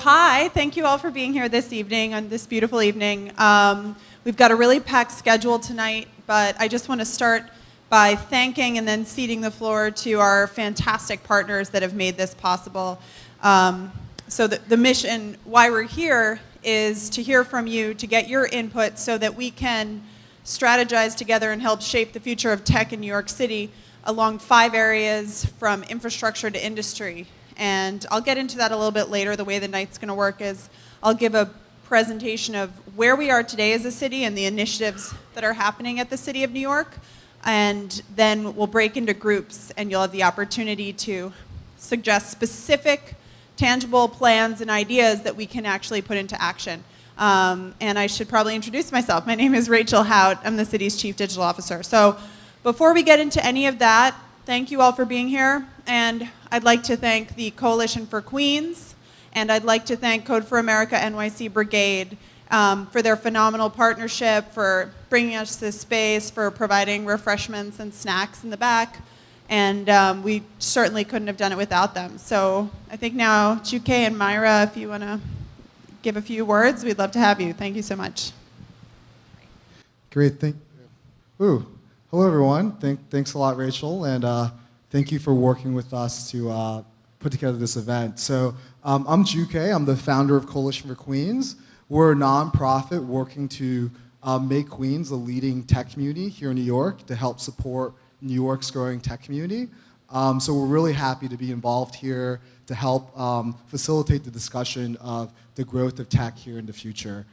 Hi, thank you all for being here this evening, on this beautiful evening. We've got a really packed schedule tonight, but I just want to start by thanking and then ceding the floor to our fantastic partners that have made this possible. The mission, why we're here, is to hear from you, to get your input so that we can strategize together and help shape the future of tech in New York City along 5 areas from infrastructure to industry. And I'll get into that a little bit later. The way the night's going to work is I'll give a presentation of where we are today as a city and the initiatives that are happening at the City of New York. And then we'll break into groups and you'll have the opportunity to suggest specific, tangible plans and ideas that we can actually put into action. And I should probably introduce myself. My name is Rachel Haot. I'm the city's Chief Digital Officer. So before we get into any of that, thank you all for being here. And I'd like to thank the Coalition for Queens, and I'd like to thank Code for America NYC Brigade for their phenomenal partnership, for bringing us this space, for providing refreshments and snacks in the back. And we certainly couldn't have done it without them. So I think now, Jukay and Myra, if you want to give a few words, we'd love to have you. Thank you so much. Great. Hello, everyone. Thanks a lot, Rachel. And thank you for working with us to put together this event. So I'm Jukay. I'm the founder of Coalition for Queens. We're a nonprofit working to make Queens a leading tech community here in New York to help support New York's growing tech community. So we're really happy to be involved here to help facilitate the discussion of the growth of tech here in the future.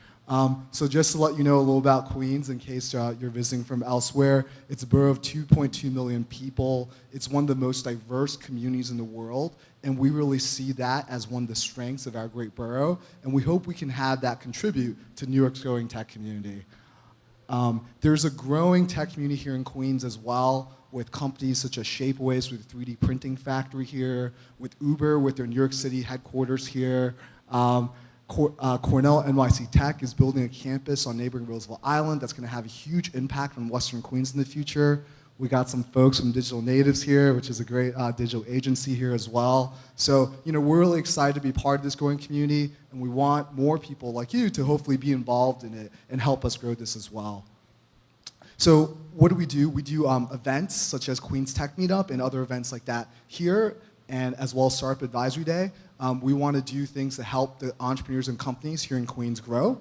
So just to let you know a little about Queens in case you're visiting from elsewhere, it's a borough of 2.2 million people. It's one of the most diverse communities in the world, and we really see that as one of the strengths of our great borough, and we hope we can have that contribute to New York's growing tech community. There's a growing tech community here in Queens as well, with companies such as Shapeways with a 3D printing factory here, with Uber with their New York City headquarters here. Cornell NYC Tech is building a campus on neighboring Roosevelt Island that's going to have a huge impact on Western Queens in the future. We got some folks from Digital Natives here, which is a great digital agency here as well. So, we're really excited to be part of this growing community, and we want more people like you to hopefully be involved in it and help us grow this as well. So what do? We do events such as Queens Tech Meetup and other events like that here, and as well as Startup Advisory Day. We want to do things to help the entrepreneurs and companies here in Queens grow.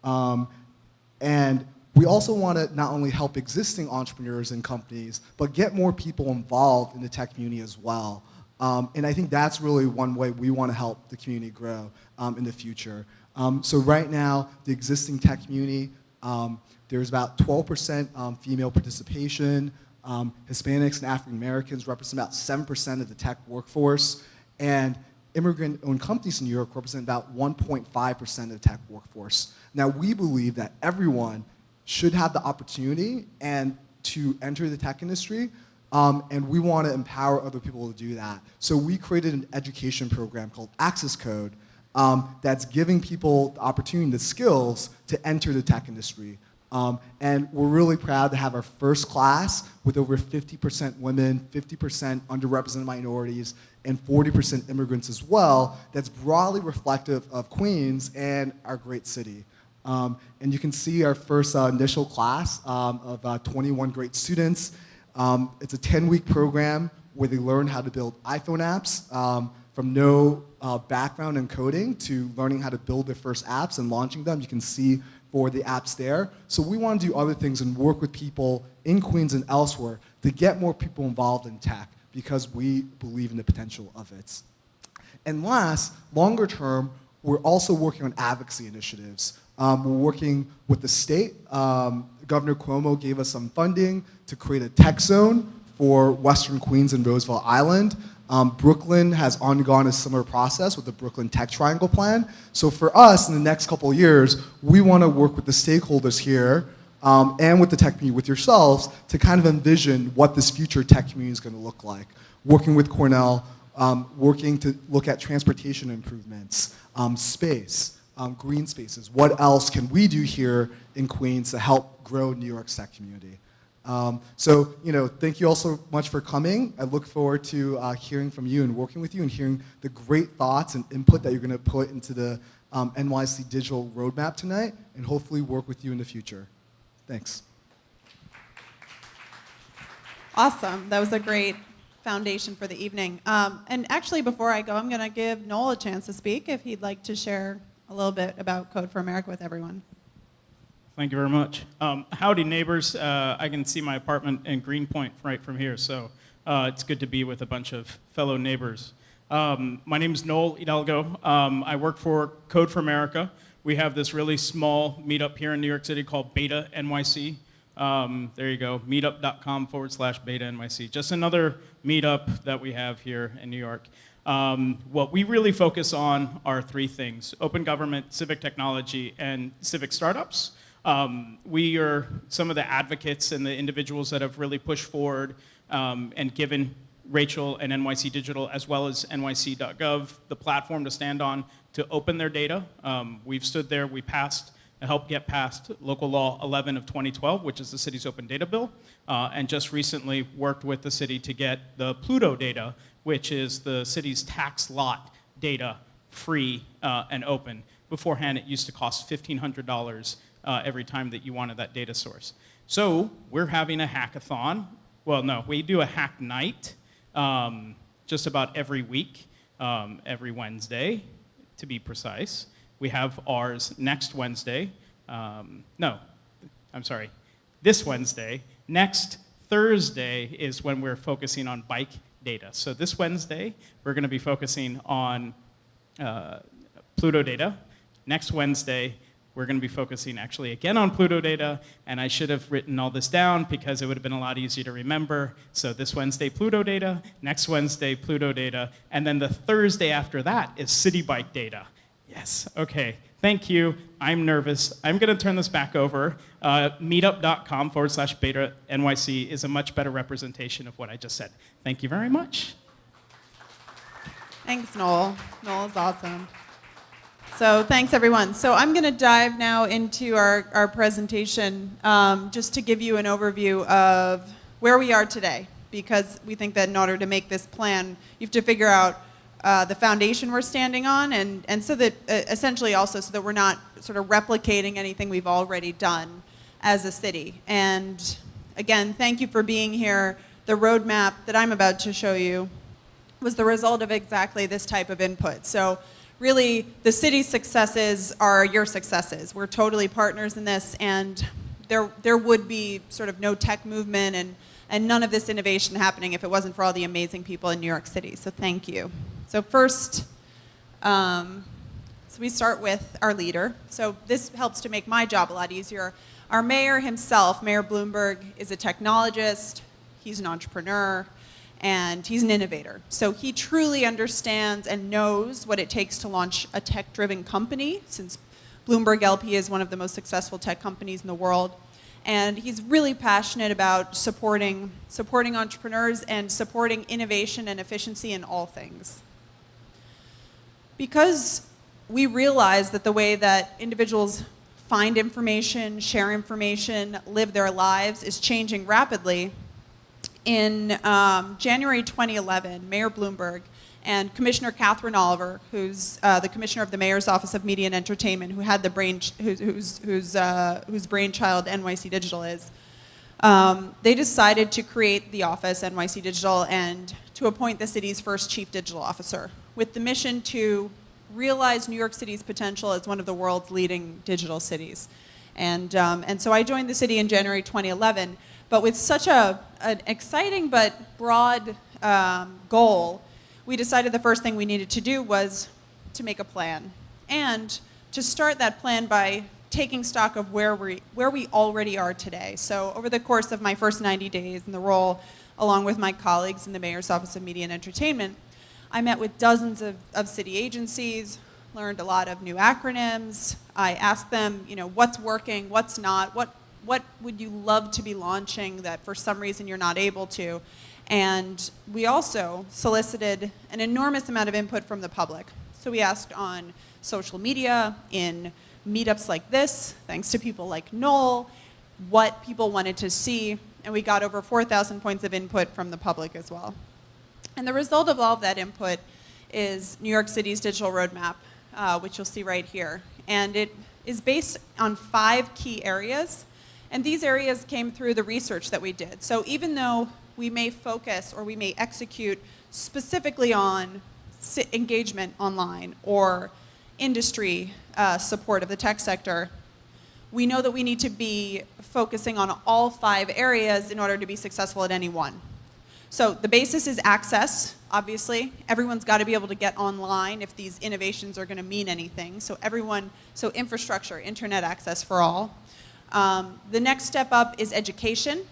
And we also want to not only help existing entrepreneurs and companies, but get more people involved in the tech community as well. And I think that's really one way we want to help the community grow in the future. So right now, the existing tech community, there's about 12% female participation. Hispanics and African Americans represent about 7% of the tech workforce. And immigrant-owned companies in New York represent about 1.5% of the tech workforce. Now, we believe that everyone should have the opportunity and to enter the tech industry, and we want to empower other people to do that. So we created an education program called Access Code that's giving people the opportunity and the skills to enter the tech industry. And we're really proud to have our first class with over 50% women, 50% underrepresented minorities, and 40% immigrants as well, that's broadly reflective of Queens and our great city. And you can see our first initial class of 21 great students. It's a 10-week program where they learn how to build iPhone apps from no background in coding to learning how to build their first apps and launching them. You can see for the apps there. So we want to do other things and work with people in Queens and elsewhere to get more people involved in tech because we believe in the potential of it. And last, longer term, we're also working on advocacy initiatives. We're working with the state. Governor Cuomo gave us some funding to create a tech zone for Western Queens and Roosevelt Island. Brooklyn has undergone a similar process with the Brooklyn Tech Triangle Plan. So for us, in the next couple of years, we want to work with the stakeholders here and with the tech community, with yourselves, to kind of envision what this future tech community is going to look like. Working with Cornell, working to look at transportation improvements, space, green spaces. What else can we do here in Queens to help grow New York's tech community? So, thank you all so much for coming. I look forward to hearing from you and working with you and hearing the great thoughts and input that you're going to put into the NYC digital roadmap tonight, and hopefully work with you in the future. Thanks. Awesome. That was a great foundation for the evening. And actually, before I go, I'm going to give Noel a chance to speak if he'd like to share a little bit about Code for America with everyone. Thank you very much. Howdy, neighbors. I can see my apartment in Greenpoint right from here, so it's good to be with a bunch of fellow neighbors. My name is Noel Hidalgo. I work for Code for America. We have this really small meetup here in New York City called Beta NYC. There you go, meetup.com/Beta NYC. Just another meetup that we have here in New York. What we really focus on are three things: open government, civic technology, and civic startups. We are some of the advocates and the individuals that have really pushed forward and given Rachel and NYC Digital, as well as NYC.gov, the platform to stand on to open their data. We've stood there, we helped get passed Local Law 11 of 2012, which is the city's open data bill, and just recently worked with the city to get the Pluto data, which is the city's tax lot data, free and open. Beforehand, it used to cost $1,500 every time that you wanted that data source. So we're having a hackathon. Well, no, we do a hack night just about every week, every Wednesday, to be precise. We have ours next Wednesday. This Wednesday. Next Thursday is when we're focusing on bike data. So this Wednesday, we're going to be focusing on Pluto data. Next Wednesday, we're going to be focusing actually again on Pluto data, and I should have written all this down because it would have been a lot easier to remember. So this Wednesday, Pluto data, next Wednesday, Pluto data, and then the Thursday after that is city bike data. Yes, okay, thank you. I'm nervous. I'm going to turn this back over. Meetup.com/Beta NYC is a much better representation of what I just said. Thank you very much. Thanks, Noel. Noel is awesome. So thanks, everyone. So I'm going to dive now into our presentation just to give you an overview of where we are today, because we think that in order to make this plan, you have to figure out the foundation we're standing on, and so that essentially also so that we're not sort of replicating anything we've already done as a city. And again, thank you for being here. The roadmap that I'm about to show you was the result of exactly this type of input. So really, the city's successes are your successes. We're totally partners in this, and there would be sort of no tech movement and none of this innovation happening if it wasn't for all the amazing people in New York City. So thank you. So first, so we start with our leader. So this helps to make my job a lot easier. Our mayor himself, Mayor Bloomberg, is a technologist, he's an entrepreneur, and he's an innovator. So he truly understands and knows what it takes to launch a tech-driven company, since Bloomberg LP is one of the most successful tech companies in the world. And he's really passionate about supporting entrepreneurs and supporting innovation and efficiency in all things. Because we realize that the way that individuals find information, share information, live their lives is changing rapidly, in January 2011, Mayor Bloomberg and Commissioner Catherine Oliver, who's the commissioner of the Mayor's Office of Media and Entertainment, who had the whose brainchild NYC Digital is, they decided to create the office NYC Digital and to appoint the city's first chief digital officer, with the mission to realize New York City's potential as one of the world's leading digital cities. And so I joined the city in January 2011. But with such an exciting but broad goal, we decided the first thing we needed to do was to make a plan. And to start that plan by taking stock of where we already are today. So over the course of my first 90 days in the role, along with my colleagues in the Mayor's Office of Media and Entertainment, I met with dozens of city agencies, learned a lot of new acronyms. I asked them, what's working, what's not, what would you love to be launching that for some reason you're not able to? And we also solicited an enormous amount of input from the public. So we asked on social media, in meetups like this, thanks to people like Noel, what people wanted to see, and we got over 4,000 points of input from the public as well. And the result of all of that input is New York City's digital roadmap, which you'll see right here. And it is based on 5 key areas, and these areas came through the research that we did. So even though we may focus or we may execute specifically on engagement online or industry support of the tech sector, we know that we need to be focusing on all 5 areas in order to be successful at any one. So the basis is access, obviously. Everyone's got to be able to get online if these innovations are going to mean anything. So infrastructure, internet access for all. The next step up is education.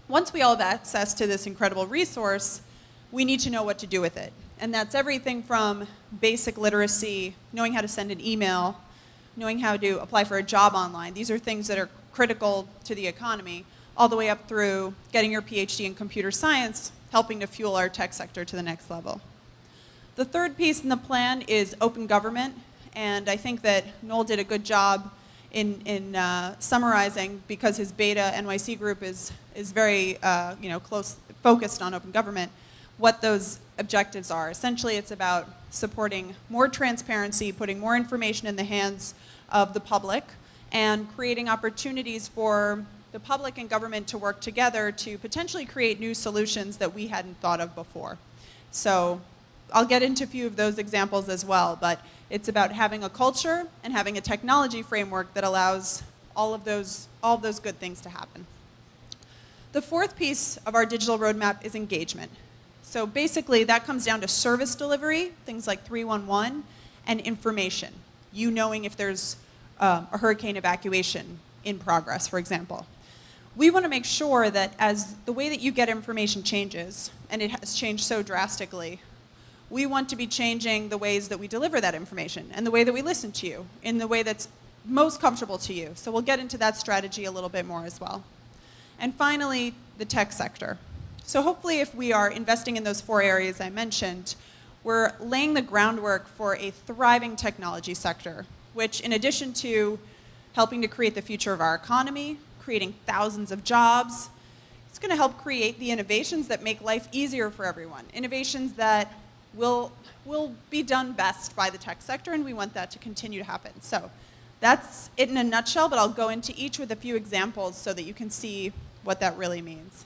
Once we all have access to this incredible resource, we need to know what to do with it. And that's everything from basic literacy, knowing how to send an email, knowing how to apply for a job online. These are things that are critical to the economy, all the way up through getting your PhD in computer science, helping to fuel our tech sector to the next level. The third piece in the plan is open government, and I think that Noel did a good job in summarizing, because his beta NYC group is very close, focused on open government, what those objectives are. Essentially, it's about supporting more transparency, putting more information in the hands of the public, and creating opportunities for the public and government to work together to potentially create new solutions that we hadn't thought of before. So I'll get into a few of those examples as well, but it's about having a culture and having a technology framework that allows all of those good things to happen. The fourth piece of our digital roadmap is engagement. So basically, that comes down to service delivery, things like 311, and information. You knowing if there's a hurricane evacuation in progress, for example. We want to make sure that as the way that you get information changes, and it has changed so drastically, we want to be changing the ways that we deliver that information and the way that we listen to you in the way that's most comfortable to you. So we'll get into that strategy a little bit more as well. And finally, the tech sector. So hopefully, if we are investing in those 4 areas I mentioned, we're laying the groundwork for a thriving technology sector, which, in addition to helping to create the future of our economy, creating thousands of jobs, it's going to help create the innovations that make life easier for everyone. Innovations that will be done best by the tech sector, and we want that to continue to happen. So that's it in a nutshell, but I'll go into each with a few examples so that you can see what that really means.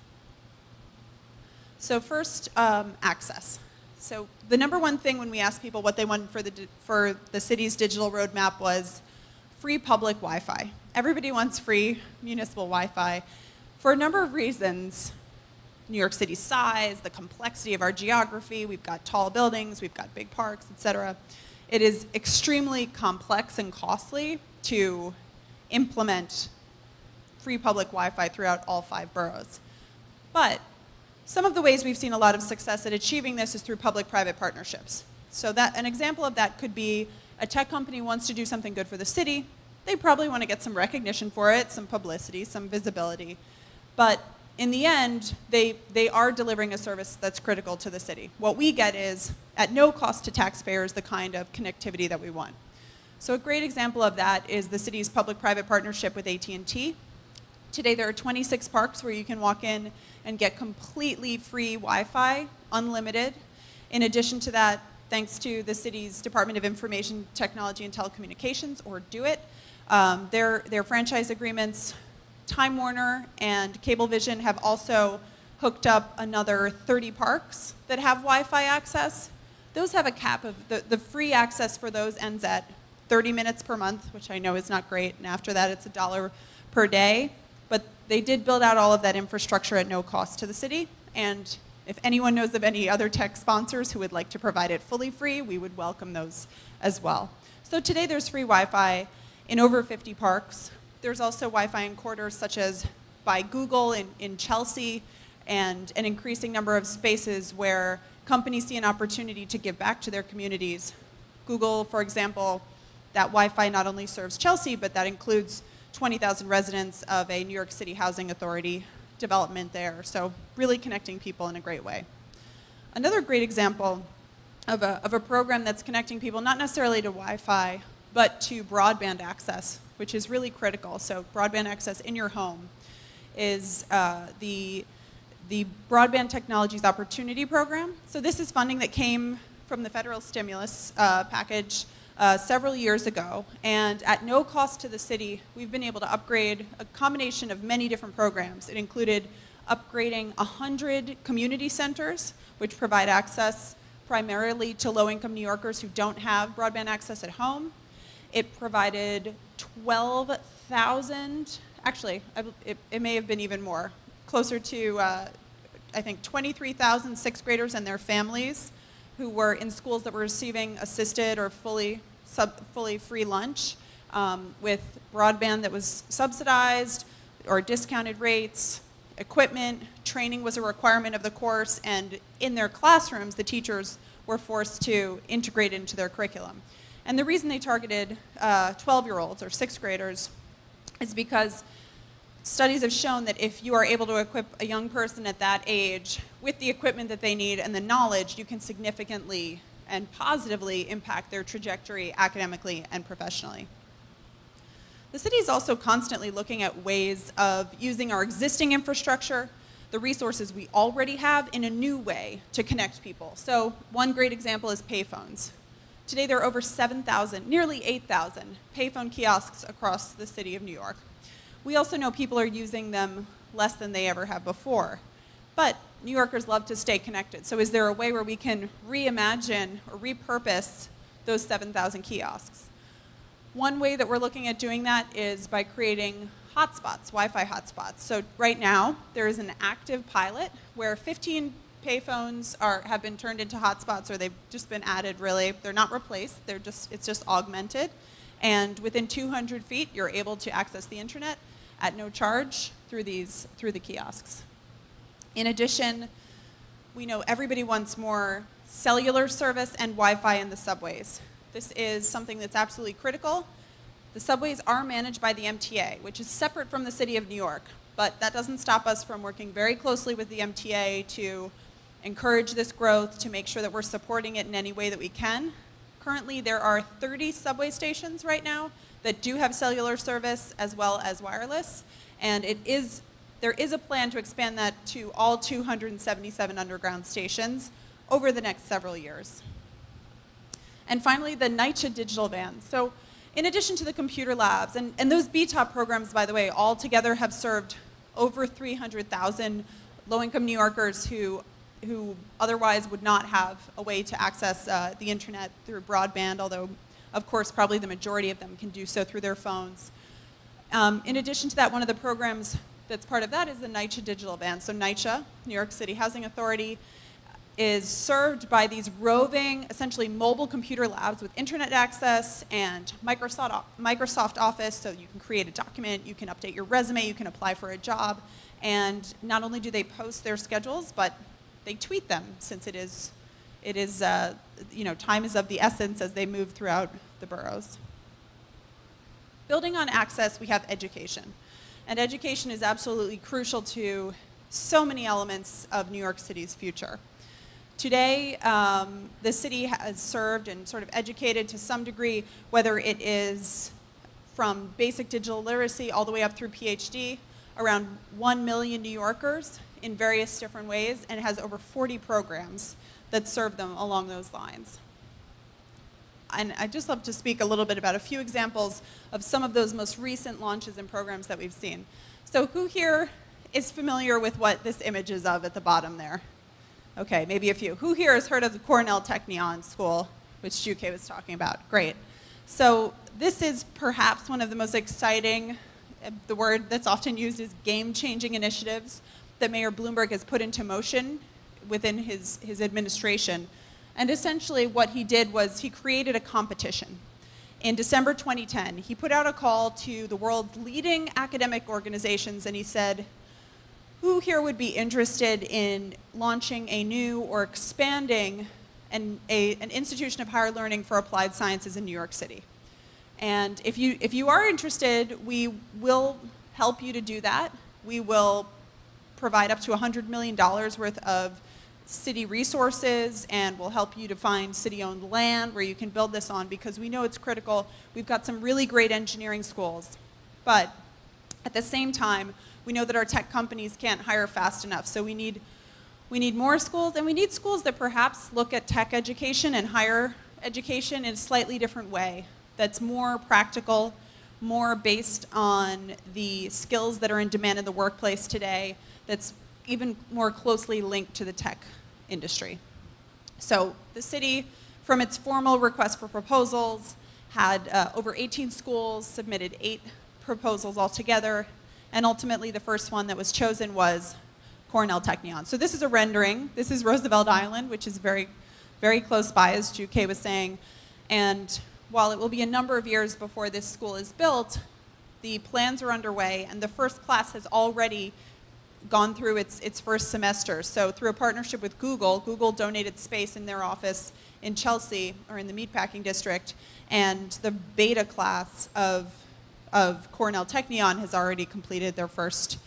So first, access. So the number one thing when we asked people what they wanted for the city's digital roadmap was free public Wi-Fi. Everybody wants free municipal Wi-Fi for a number of reasons. New York City's size, the complexity of our geography, we've got tall buildings, we've got big parks, et cetera. It is extremely complex and costly to implement free public Wi-Fi throughout all 5 boroughs. But some of the ways we've seen a lot of success at achieving this is through public-private partnerships. So an example of that could be a tech company wants to do something good for the city. They probably want to get some recognition for it, some publicity, some visibility. But in the end, they are delivering a service that's critical to the city. What we get is, at no cost to taxpayers, the kind of connectivity that we want. So a great example of that is the city's public-private partnership with AT&T. Today there are 26 parks where you can walk in and get completely free Wi-Fi, unlimited. In addition to that, thanks to the city's Department of Information Technology and Telecommunications, or DOIT, their franchise agreements, Time Warner and Cablevision have also hooked up another 30 parks that have Wi-Fi access. Those have a cap of, the free access for those ends at 30 minutes per month, which I know is not great, and after that it's $1 per day. But they did build out all of that infrastructure at no cost to the city, and if anyone knows of any other tech sponsors who would like to provide it fully free, we would welcome those as well. So today there's free Wi-Fi in over 50 parks. There's also Wi-Fi in corridors such as by Google in Chelsea, and an increasing number of spaces where companies see an opportunity to give back to their communities. Google, for example, that Wi-Fi not only serves Chelsea, but that includes 20,000 residents of a New York City Housing Authority development there. So really connecting people in a great way. Another great example of a program that's connecting people not necessarily to Wi-Fi, but to broadband access, which is really critical. So broadband access in your home is the Broadband Technologies Opportunity Program. So this is funding that came from the federal stimulus package several years ago, and at no cost to the city, we've been able to upgrade a combination of many different programs. It included upgrading 100 community centers, which provide access primarily to low-income New Yorkers who don't have broadband access at home. It provided 12,000, actually, it may have been even more, closer to, I think, 23,000 sixth graders and their families who were in schools that were receiving assisted or fully free lunch with broadband that was subsidized or discounted rates. Equipment, training was a requirement of the course, and in their classrooms, the teachers were forced to integrate it into their curriculum. And the reason they targeted 12-year-olds or sixth graders is because studies have shown that if you are able to equip a young person at that age with the equipment that they need and the knowledge, you can significantly and positively impact their trajectory academically and professionally. The city is also constantly looking at ways of using our existing infrastructure, the resources we already have, in a new way to connect people. So one great example is payphones. Today there are over 7,000, nearly 8,000 payphone kiosks across the city of New York. We also know people are using them less than they ever have before. But New Yorkers love to stay connected. So is there a way where we can reimagine or repurpose those 7,000 kiosks? One way that we're looking at doing that is by creating hotspots, Wi-Fi hotspots. So right now, there is an active pilot where 15 payphones have been turned into hotspots, or they've just been added, really. They're not replaced, it's just augmented. And within 200 feet, you're able to access the internet at no charge through the kiosks. In addition, we know everybody wants more cellular service and Wi-Fi in the subways. This is something that's absolutely critical. The subways are managed by the MTA, which is separate from the city of New York, but that doesn't stop us from working very closely with the MTA to encourage this growth, to make sure that we're supporting it in any way that we can. Currently, there are 30 subway stations right now that do have cellular service as well as wireless, and there is a plan to expand that to all 277 underground stations over the next several years. And finally, the NYC digital van. So in addition to the computer labs, and those BTOP programs, by the way, all together have served over 300,000 low-income New Yorkers who otherwise would not have a way to access the internet through broadband, although, of course, probably the majority of them can do so through their phones. In addition to that, one of the programs that's part of that is the NYCHA digital van. So NYCHA, New York City Housing Authority, is served by these roving, essentially mobile computer labs with internet access and Microsoft Office, so you can create a document, you can update your resume, you can apply for a job. And not only do they post their schedules, but they tweet them, since time is of the essence as they move throughout the boroughs. Building on access, we have education. And education is absolutely crucial to so many elements of New York City's future. Today, the city has served and sort of educated to some degree, whether it is from basic digital literacy all the way up through PhD, around 1 million New Yorkers in various different ways, and has over 40 programs that serve them along those lines. And I'd just love to speak a little bit about a few examples of some of those most recent launches and programs that we've seen. So who here is familiar with what this image is of at the bottom there? Okay, maybe a few. Who here has heard of the Cornell Technion School, which Jukay was talking about? Great. So this is perhaps one of the most exciting, the word that's often used is game-changing initiatives that Mayor Bloomberg has put into motion within his administration. And essentially what he did was he created a competition. In December 2010, he put out a call to the world's leading academic organizations, and he said, who here would be interested in launching a new or expanding an institution of higher learning for applied sciences in New York City? And if you are interested, we will help you to do that. We will provide up to $100 million worth of city resources, and we'll help you to find city-owned land where you can build this on, because we know it's critical. We've got some really great engineering schools, but at the same time, we know that our tech companies can't hire fast enough, so we need more schools, and we need schools that perhaps look at tech education and higher education in a slightly different way, that's more practical, more based on the skills that are in demand in the workplace today, that's even more closely linked to the tech industry. So the city, from its formal request for proposals, had over 18 schools, submitted 8 proposals altogether, and ultimately the first one that was chosen was Cornell Technion. So this is a rendering. This is Roosevelt Island, which is very, very close by, as Jukay was saying. And while it will be a number of years before this school is built, the plans are underway, and the first class has already gone through its first semester. So through a partnership with Google, Google donated space in their office in Chelsea, or in the meatpacking district, and the beta class of Cornell Technion has already completed their first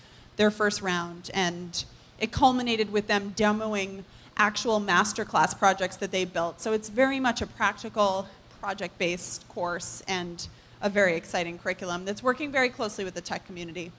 round, and it culminated with them demoing actual masterclass projects that they built. So it's very much a practical, project-based course and a very exciting curriculum that's working very closely with the tech community.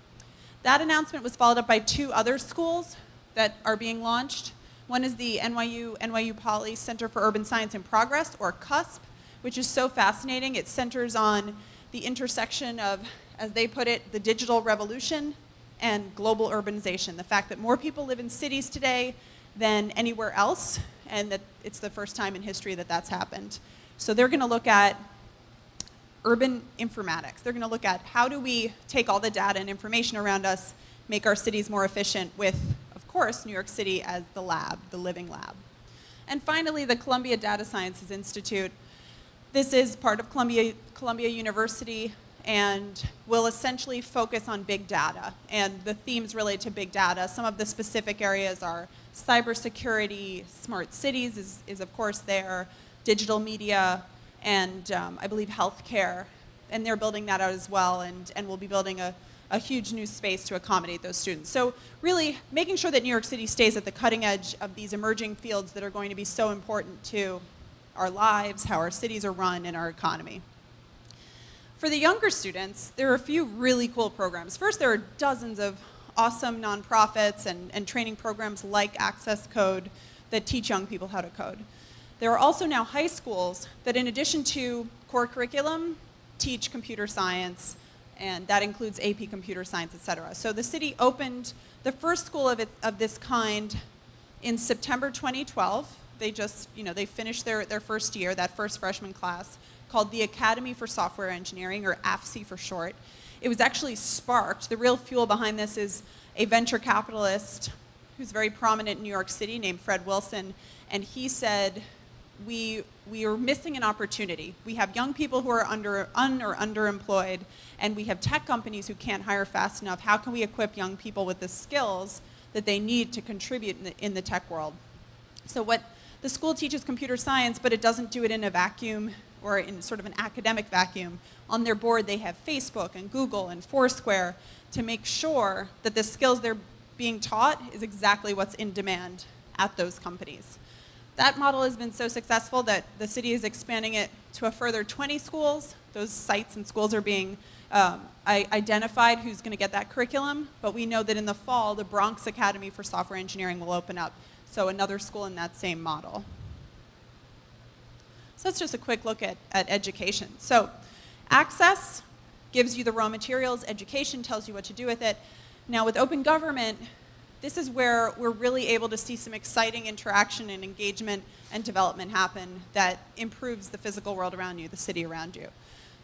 That announcement was followed up by 2 other schools that are being launched. One is the NYU Poly Center for Urban Science in Progress, or CUSP, which is so fascinating. It centers on the intersection of, as they put it, the digital revolution and global urbanization. The fact that more people live in cities today than anywhere else, and that it's the first time in history that that's happened. So they're going to look at urban informatics. They're going to look at how do we take all the data and information around us, make our cities more efficient with, of course, New York City as the lab, the living lab. And finally, the Columbia Data Sciences Institute. This is part of Columbia University and will essentially focus on big data and the themes related to big data. Some of the specific areas are cybersecurity, smart cities is of course there, digital media, and I believe healthcare, and they're building that out as well, and we'll be building a huge new space to accommodate those students. So really making sure that New York City stays at the cutting edge of these emerging fields that are going to be so important to our lives, how our cities are run, and our economy. For the younger students, there are a few really cool programs. First, there are dozens of awesome nonprofits and training programs like Access Code that teach young people how to code. There are also now high schools that, in addition to core curriculum, teach computer science, and that includes AP computer science, et cetera. So the city opened the first school of this kind in September 2012. They just, they finished their first year, that first freshman class, called the Academy for Software Engineering, or AFSE for short. It was actually sparked. The real fuel behind this is a venture capitalist who's very prominent in New York City named Fred Wilson, and he said, we are missing an opportunity. We have young people who are underemployed, and we have tech companies who can't hire fast enough. How can we equip young people with the skills that they need to contribute in the tech world? So the school teaches computer science, but it doesn't do it in a vacuum or in sort of an academic vacuum. On their board, they have Facebook and Google and Foursquare to make sure that the skills they're being taught is exactly what's in demand at those companies. That model has been so successful that the city is expanding it to a further 20 schools. Those sites and schools are being identified who's going to get that curriculum, but we know that in the fall, the Bronx Academy for Software Engineering will open up, so another school in that same model. So that's just a quick look at education. So access gives you the raw materials, education tells you what to do with it. Now with open government, this is where we're really able to see some exciting interaction and engagement and development happen that improves the physical world around you, the city around you.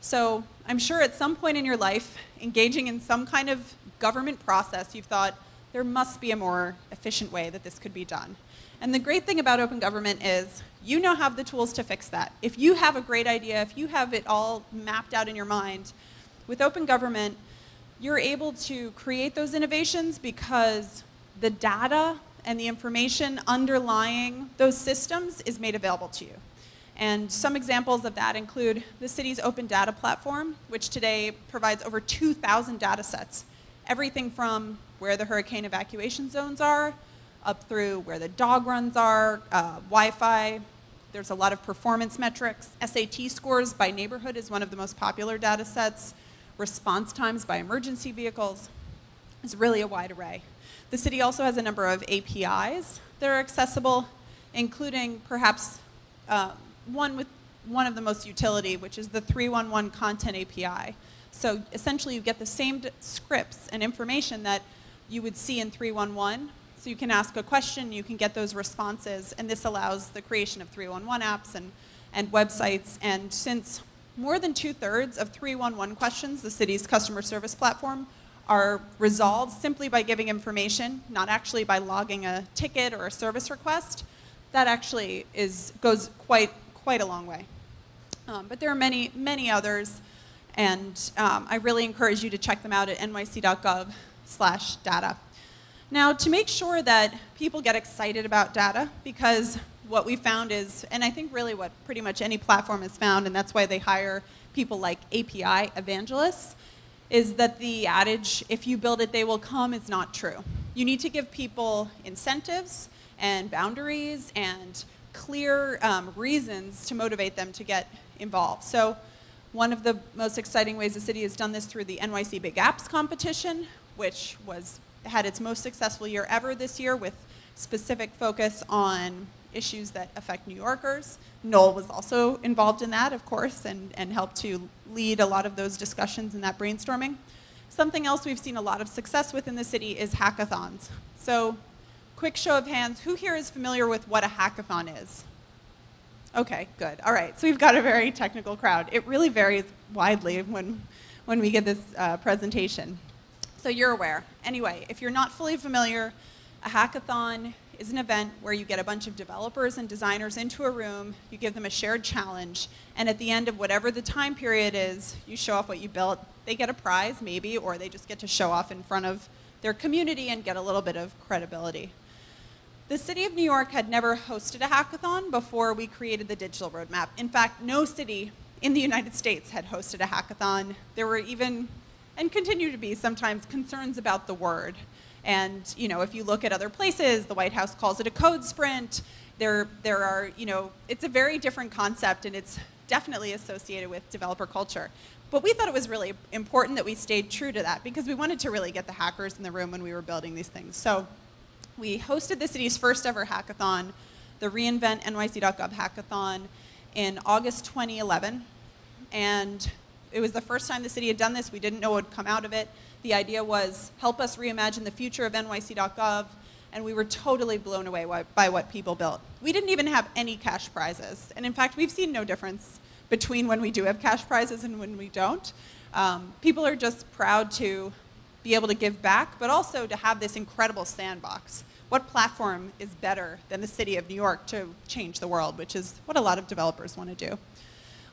So I'm sure at some point in your life, engaging in some kind of government process, you've thought, there must be a more efficient way that this could be done. And the great thing about open government is you now have the tools to fix that. If you have a great idea, if you have it all mapped out in your mind, with open government, you're able to create those innovations because the data and the information underlying those systems is made available to you. And some examples of that include the city's open data platform, which today provides over 2,000 data sets. Everything from where the hurricane evacuation zones are, up through where the dog runs are, Wi-Fi. There's a lot of performance metrics. SAT scores by neighborhood is one of the most popular data sets. Response times by emergency vehicles. It's really a wide array. The city also has a number of APIs that are accessible, including perhaps one of the most utility, which is the 311 Content API. So essentially you get the same scripts and information that you would see in 311. So you can ask a question, you can get those responses, and this allows the creation of 311 apps and websites. And since more than 2/3 of 311 questions, the city's customer service platform, are resolved simply by giving information, not actually by logging a ticket or a service request, that actually goes quite a long way. But there are many others, and I really encourage you to check them out at nyc.gov/data. Now, to make sure that people get excited about data, because what we found is, and I think really what pretty much any platform has found, and that's why they hire people like API evangelists, is that the adage, if you build it, they will come, is not true. You need to give people incentives and boundaries and clear reasons to motivate them to get involved. So one of the most exciting ways the city has done this through the NYC Big Apps competition, which had its most successful year ever this year with specific focus on issues that affect New Yorkers. Noel was also involved in that, of course, and helped to lead a lot of those discussions and that brainstorming. Something else we've seen a lot of success with in the city is hackathons. So, quick show of hands, who here is familiar with what a hackathon is? Okay, good. All right, so we've got a very technical crowd. It really varies widely when we get this presentation. So you're aware. Anyway, if you're not fully familiar, a hackathon is an event where you get a bunch of developers and designers into a room, you give them a shared challenge, and at the end of whatever the time period is, you show off what you built. They get a prize, maybe, or they just get to show off in front of their community and get a little bit of credibility. The city of New York had never hosted a hackathon before we created the digital roadmap. In fact, no city in the United States had hosted a hackathon. There were even, and continue to be sometimes, concerns about the word. And if you look at other places, the White House calls it a code sprint. There are, it's a very different concept, and it's definitely associated with developer culture. But we thought it was really important that we stayed true to that because we wanted to really get the hackers in the room when we were building these things. So we hosted the city's first ever hackathon, the reInvent NYC.gov hackathon, in August 2011. And it was the first time the city had done this. We didn't know what would come out of it. The idea was, help us reimagine the future of NYC.gov, and we were totally blown away by what people built. We didn't even have any cash prizes, and in fact, we've seen no difference between when we do have cash prizes and when we don't. People are just proud to be able to give back, but also to have this incredible sandbox. What platform is better than the city of New York to change the world, which is what a lot of developers want to do.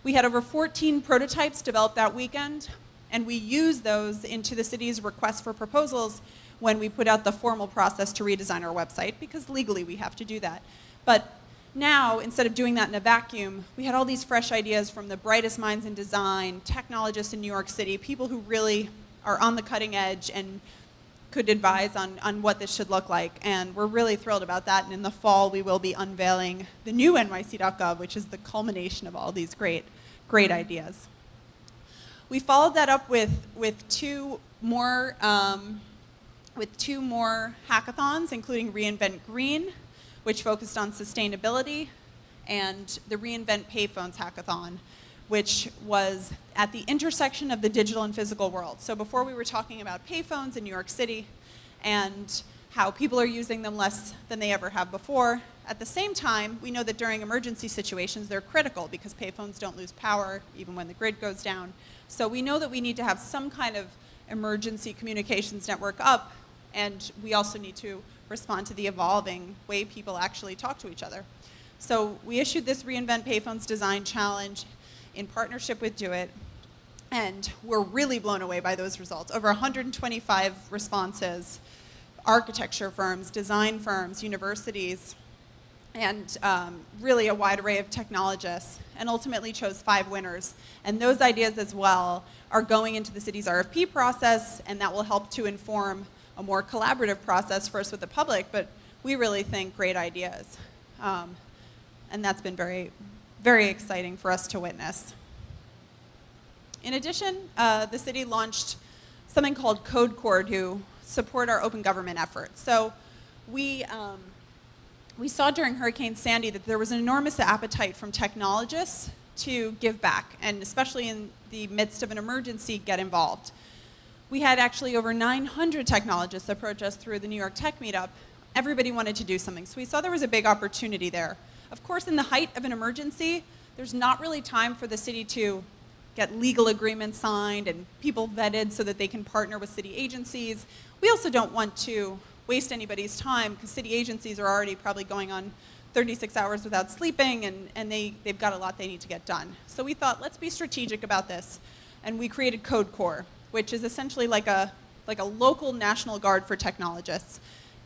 We had over 14 prototypes developed that weekend, and we used those into the city's request for proposals when we put out the formal process to redesign our website, because legally we have to do that. But now, instead of doing that in a vacuum, we had all these fresh ideas from the brightest minds in design, technologists in New York City, people who really are on the cutting edge and could advise on what this should look like. And we're really thrilled about that. And in the fall, we will be unveiling the new NYC.gov, which is the culmination of all these great ideas. We followed that up with two more hackathons, including reInvent Green, which focused on sustainability, and the reInvent Payphones hackathon, which was at the intersection of the digital and physical world. So before we were talking about payphones in New York City and how people are using them less than they ever have before. At the same time, we know that during emergency situations, they're critical because payphones don't lose power even when the grid goes down. So we know that we need to have some kind of emergency communications network up, and we also need to respond to the evolving way people actually talk to each other. So we issued this reInvent Payphones Design Challenge in partnership with Do It, and we're really blown away by those results. Over 125 responses, architecture firms, design firms, universities, and really a wide array of technologists, and ultimately chose 5 winners. And those ideas as well are going into the city's RFP process, and that will help to inform a more collaborative process first with the public, but we really think, great ideas. And that's been very, very exciting for us to witness. In addition, the city launched something called Code Core to support our open government efforts. So we saw during Hurricane Sandy that there was an enormous appetite from technologists to give back, and especially in the midst of an emergency, get involved. We had actually over 900 technologists approach us through the New York Tech Meetup. Everybody wanted to do something, so we saw there was a big opportunity there. Of course, in the height of an emergency, there's not really time for the city to get legal agreements signed and people vetted so that they can partner with city agencies. We also don't want to waste anybody's time because city agencies are already probably going on 36 hours without sleeping, and they've got a lot they need to get done. So we thought, let's be strategic about this. And we created Code Core, which is essentially like a local National Guard for technologists.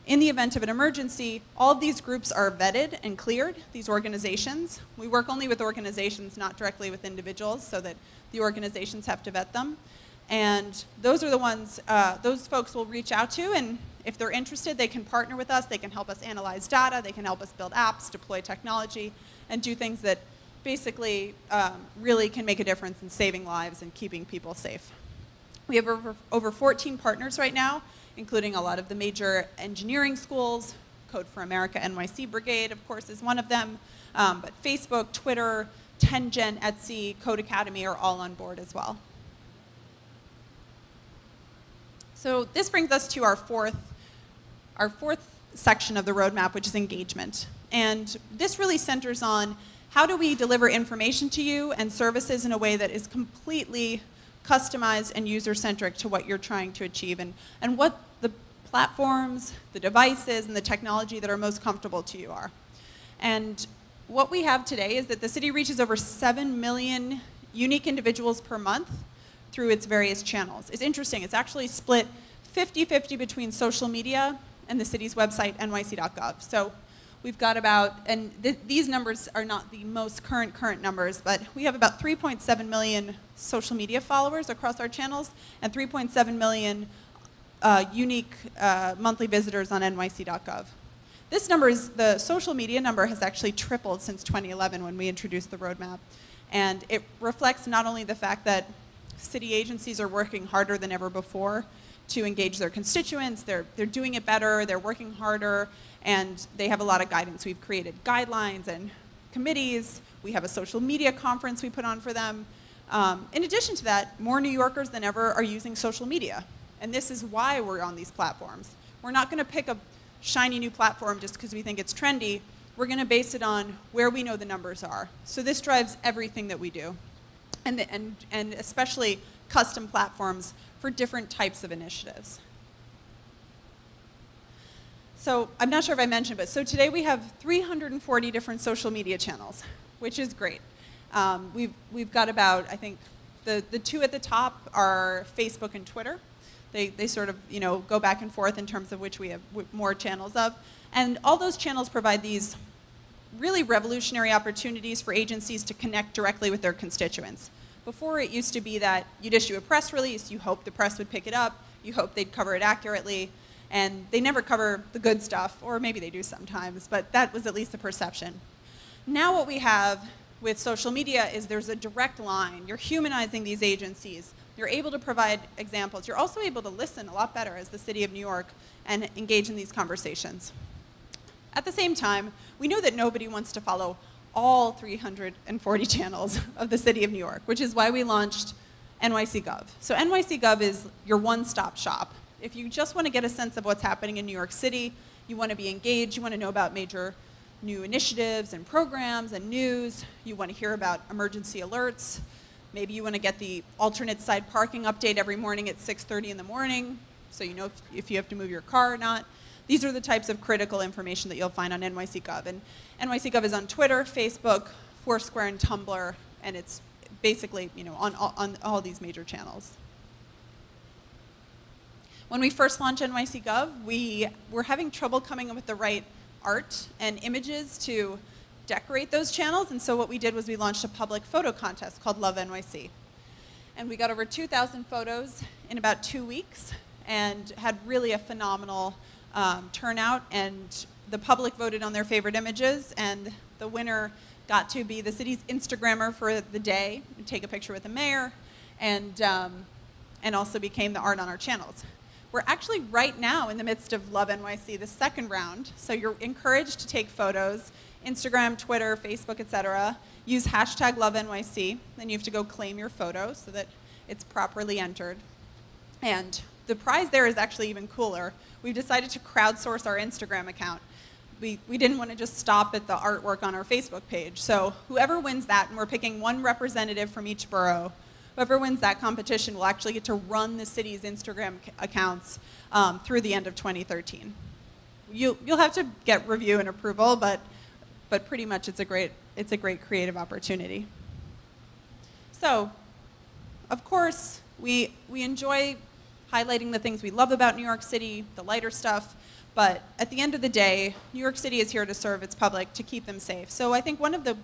In the event of an emergency, all of these groups are vetted and cleared, these organizations. We work only with organizations, not directly with individuals, so that the organizations have to vet them. And those are the ones, those folks will reach out to, and if they're interested, they can partner with us, they can help us analyze data, they can help us build apps, deploy technology, and do things that basically really can make a difference in saving lives and keeping people safe. We have over 14 partners right now, including a lot of the major engineering schools. Code for America NYC Brigade, of course, is one of them. But Facebook, Twitter, 10gen, Etsy, Code Academy are all on board as well. So this brings us to our fourth section of the roadmap, which is engagement. And this really centers on how do we deliver information to you and services in a way that is completely customized and user-centric to what you're trying to achieve, and what the platforms, the devices, and the technology that are most comfortable to you are. And what we have today is that the city reaches over 7 million unique individuals per month through its various channels. It's interesting, it's actually split 50-50 between social media and the city's website, nyc.gov. So we've got about, and these numbers are not the most current numbers, but we have about 3.7 million social media followers across our channels and 3.7 million unique monthly visitors on nyc.gov. This number is, the social media number has actually tripled since 2011 when we introduced the roadmap. And it reflects not only the fact that city agencies are working harder than ever before to engage their constituents, they're doing it better, they're working harder, and they have a lot of guidance. We've created guidelines and committees. We have a social media conference we put on for them. In addition to that, more New Yorkers than ever are using social media. And this is why we're on these platforms. We're not going to pick a shiny new platform just because we think it's trendy. We're going to base it on where we know the numbers are. So this drives everything that we do, and especially custom platforms for different types of initiatives. So I'm not sure if I mentioned, but so today we have 340 different social media channels, which is great. We've got about, I think, the two at the top are Facebook and Twitter. They sort of, go back and forth in terms of which we have more channels of. And all those channels provide these really revolutionary opportunities for agencies to connect directly with their constituents. Before, it used to be that you'd issue a press release, you hope the press would pick it up, you hope they'd cover it accurately, and they never cover the good stuff, or maybe they do sometimes, but that was at least the perception. Now what we have with social media is there's a direct line. You're humanizing these agencies. You're able to provide examples. You're also able to listen a lot better as the city of New York and engage in these conversations. At the same time, we know that nobody wants to follow all 340 channels of the city of New York, which is why we launched NYC.gov. So NYC.gov is your one-stop shop. If you just want to get a sense of what's happening in New York City, you want to be engaged, you want to know about major new initiatives and programs and news, you want to hear about emergency alerts, maybe you want to get the alternate side parking update every morning at 6:30 in the morning, so you know if you have to move your car or not. These are the types of critical information that you'll find on NYC.gov. And NYC.gov is on Twitter, Facebook, Foursquare, and Tumblr, and it's basically on all these major channels. When we first launched NYC.gov, we were having trouble coming up with the right art and images to decorate those channels, and so what we did was we launched a public photo contest called Love NYC. And we got over 2,000 photos in about 2 weeks and had really a phenomenal turnout, and the public voted on their favorite images, and the winner got to be the city's Instagrammer for the day, take a picture with the mayor, and also became the art on our channels. We're actually right now in the midst of Love NYC, the second round, so you're encouraged to take photos, Instagram, Twitter, Facebook, etc. Use hashtag Love NYC, then you have to go claim your photo so that it's properly entered. And the prize there is actually even cooler. We've decided to crowdsource our Instagram account. We didn't want to just stop at the artwork on our Facebook page. So whoever wins that, and we're picking one representative from each borough, whoever wins that competition will actually get to run the city's Instagram accounts through the end of 2013. You'll have to get review and approval, but pretty much it's a great creative opportunity. So, of course, we enjoy highlighting the things we love about New York City, the lighter stuff, but at the end of the day, New York City is here to serve its public, to keep them safe. So I think one of the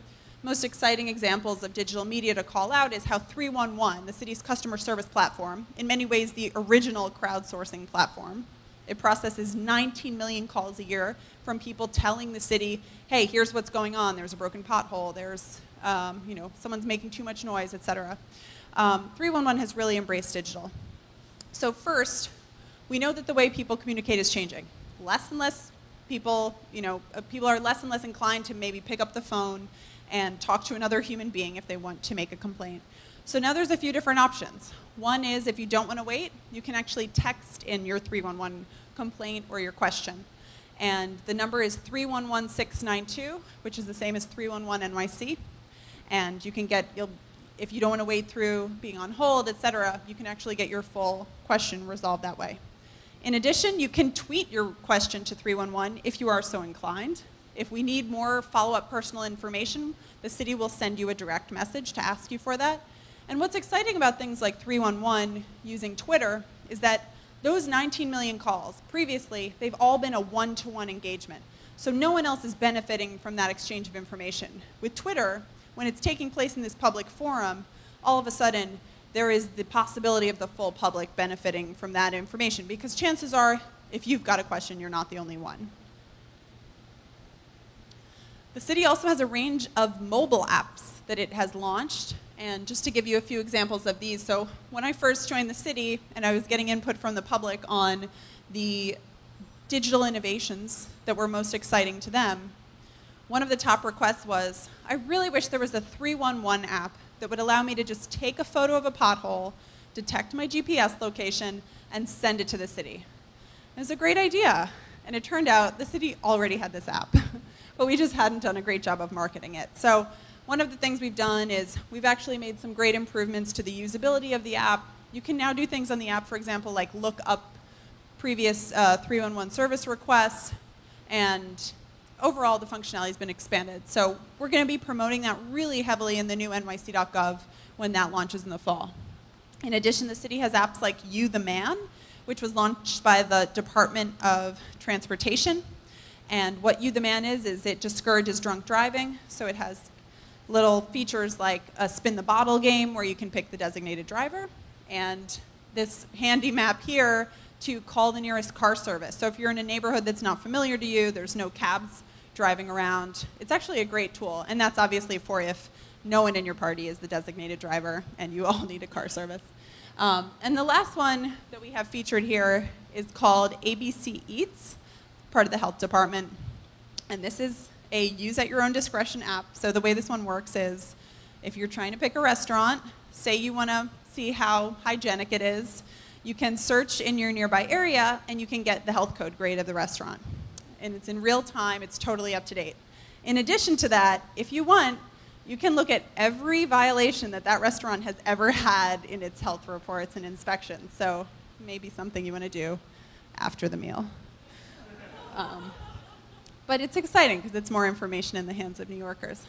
most exciting examples of digital media to call out is how 311, the city's customer service platform, in many ways the original crowdsourcing platform, it processes 19 million calls a year from people telling the city, hey, here's what's going on, there's a broken pothole, there's someone's making too much noise, etc. 311 has really embraced digital. So first, we know that the way people communicate is changing. Less and less people, people are less and less inclined to maybe pick up the phone and talk to another human being if they want to make a complaint. So now there's a few different options. One is if you don't want to wait, you can actually text in your 311 complaint or your question. And the number is 311692, which is the same as 311 NYC. And you can get, if you don't want to wait through being on hold, et cetera, you can actually get your full question resolved that way. In addition, you can tweet your question to 311 if you are so inclined. If we need more follow-up personal information, the city will send you a direct message to ask you for that. And what's exciting about things like 311 using Twitter is that those 19 million calls, previously, they've all been a one-to-one engagement. So no one else is benefiting from that exchange of information. With Twitter, when it's taking place in this public forum, all of a sudden, there is the possibility of the full public benefiting from that information, because chances are, if you've got a question, you're not the only one. The city also has a range of mobile apps that it has launched, and just to give you a few examples of these, so when I first joined the city and I was getting input from the public on the digital innovations that were most exciting to them, one of the top requests was, I really wish there was a 311 app that would allow me to just take a photo of a pothole, detect my GPS location, and send it to the city. It was a great idea, and it turned out the city already had this app, but we just hadn't done a great job of marketing it. So one of the things we've done is we've actually made some great improvements to the usability of the app. You can now do things on the app, for example, like look up previous 311 service requests, and overall, the functionality has been expanded. So we're going to be promoting that really heavily in the new nyc.gov when that launches in the fall. In addition, the city has apps like You the Man, which was launched by the Department of Transportation. And what You the Man is it discourages drunk driving. So it has little features like a spin the bottle game where you can pick the designated driver, and this handy map here to call the nearest car service. So if you're in a neighborhood that's not familiar to you, there's no cabs driving around, it's actually a great tool. And that's obviously for if no one in your party is the designated driver and you all need a car service. And the last one that we have featured here is called ABC Eats, part of the health department. And this is a use at your own discretion app. So the way this one works is if you're trying to pick a restaurant, say you want to see how hygienic it is, you can search in your nearby area and you can get the health code grade of the restaurant. And it's in real time, it's totally up to date. In addition to that, if you want, you can look at every violation that that restaurant has ever had in its health reports and inspections. So maybe something you want to do after the meal. But it's exciting because it's more information in the hands of New Yorkers.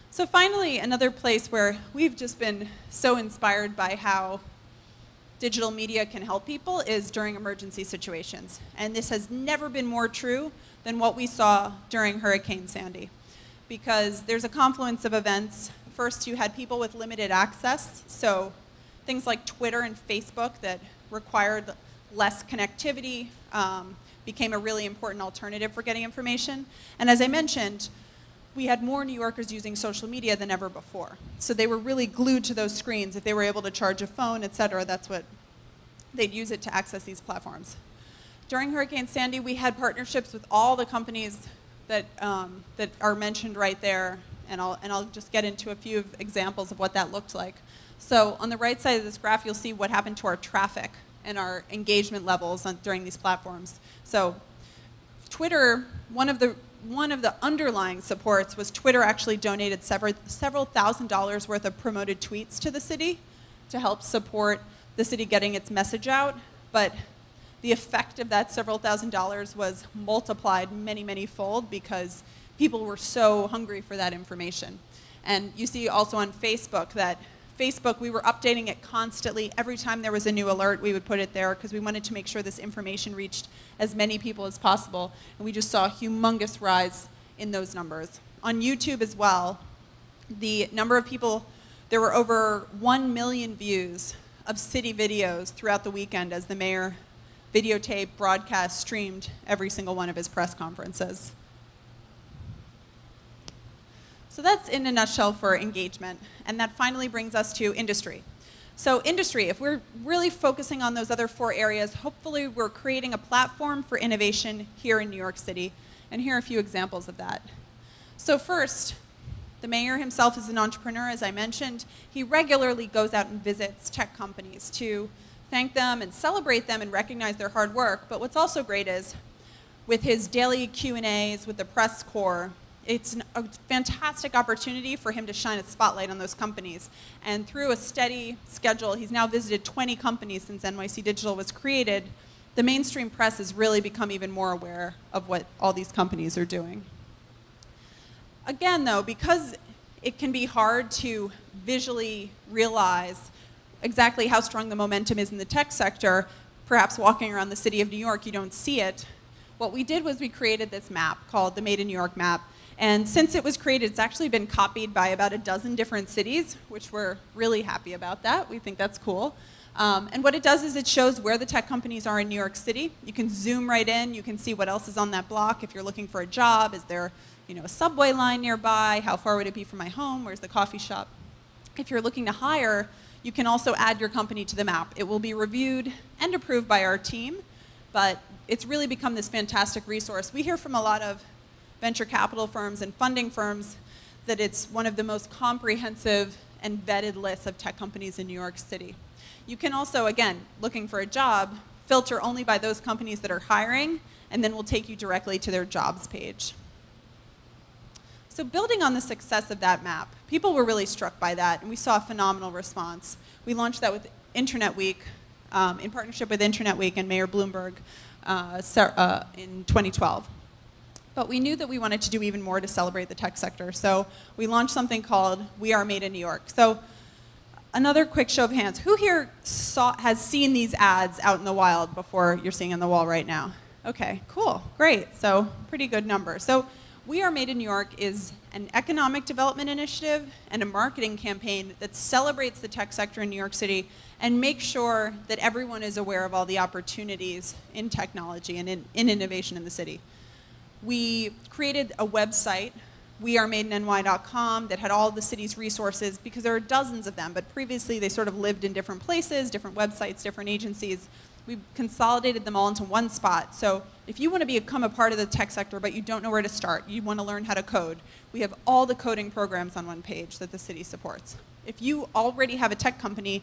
So finally, another place where we've just been so inspired by how digital media can help people is during emergency situations. And this has never been more true than what we saw during Hurricane Sandy, because there's a confluence of events. First, you had people with limited access, so things like Twitter and Facebook that required less connectivity. became a really important alternative for getting information. And as I mentioned, we had more New Yorkers using social media than ever before. So they were really glued to those screens. If they were able to charge a phone, et cetera, that's what they'd use it to access these platforms. During Hurricane Sandy, we had partnerships with all the companies that are mentioned right there, and I'll just get into a few examples of what that looked like. So on the right side of this graph, you'll see what happened to our traffic and our engagement levels during these platforms. So Twitter, one of the underlying supports was Twitter actually donated several $1,000s worth of promoted tweets to the city to help support the city getting its message out. But the effect of that several $1,000s was multiplied many, many fold because people were so hungry for that information. And you see also on Facebook that we were updating it constantly. Every time there was a new alert, we would put it there because we wanted to make sure this information reached as many people as possible. And we just saw a humongous rise in those numbers. On YouTube as well, the number of people, there were over 1 million views of city videos throughout the weekend as the mayor videotaped, broadcast, streamed every single one of his press conferences. So that's in a nutshell for engagement, and that finally brings us to industry. So industry, if we're really focusing on those other 4 areas, hopefully we're creating a platform for innovation here in New York City, and here are a few examples of that. So first, the mayor himself is an entrepreneur, as I mentioned. He regularly goes out and visits tech companies to thank them and celebrate them and recognize their hard work, but what's also great is with his daily Q&As with the press corps, it's a fantastic opportunity for him to shine a spotlight on those companies. And through a steady schedule, he's now visited 20 companies since NYC Digital was created. The mainstream press has really become even more aware of what all these companies are doing. Again, though, because it can be hard to visually realize exactly how strong the momentum is in the tech sector, perhaps walking around the city of New York, you don't see it. What we did was we created this map called the Made in New York map. And since it was created, it's actually been copied by about a dozen different cities, which we're really happy about that. We think that's cool. And what it does is it shows where the tech companies are in New York City. You can zoom right in. You can see what else is on that block. If you're looking for a job, is there a subway line nearby? How far would it be from my home? Where's the coffee shop? If you're looking to hire, you can also add your company to the map. It will be reviewed and approved by our team, but it's really become this fantastic resource. We hear from a lot of venture capital firms and funding firms that it's one of the most comprehensive and vetted lists of tech companies in New York City. You can also, again, looking for a job, filter only by those companies that are hiring, and then we'll take you directly to their jobs page. So building on the success of that map, people were really struck by that, and we saw a phenomenal response. We launched that with Internet Week, in partnership with Internet Week and Mayor Bloomberg in 2012. But we knew that we wanted to do even more to celebrate the tech sector, so we launched something called We Are Made in New York. So another quick show of hands. Who here has seen these ads out in the wild before you're seeing on the wall right now? Okay, cool, great. So pretty good number. So We Are Made in New York is an economic development initiative and a marketing campaign that celebrates the tech sector in New York City and makes sure that everyone is aware of all the opportunities in technology and in innovation in the city. We created a website, wearemadeinny.com, that had all the city's resources because there are dozens of them, but previously they sort of lived in different places, different websites, different agencies. We consolidated them all into one spot. So if you want to become a part of the tech sector but you don't know where to start, you want to learn how to code, we have all the coding programs on one page that the city supports. If you already have a tech company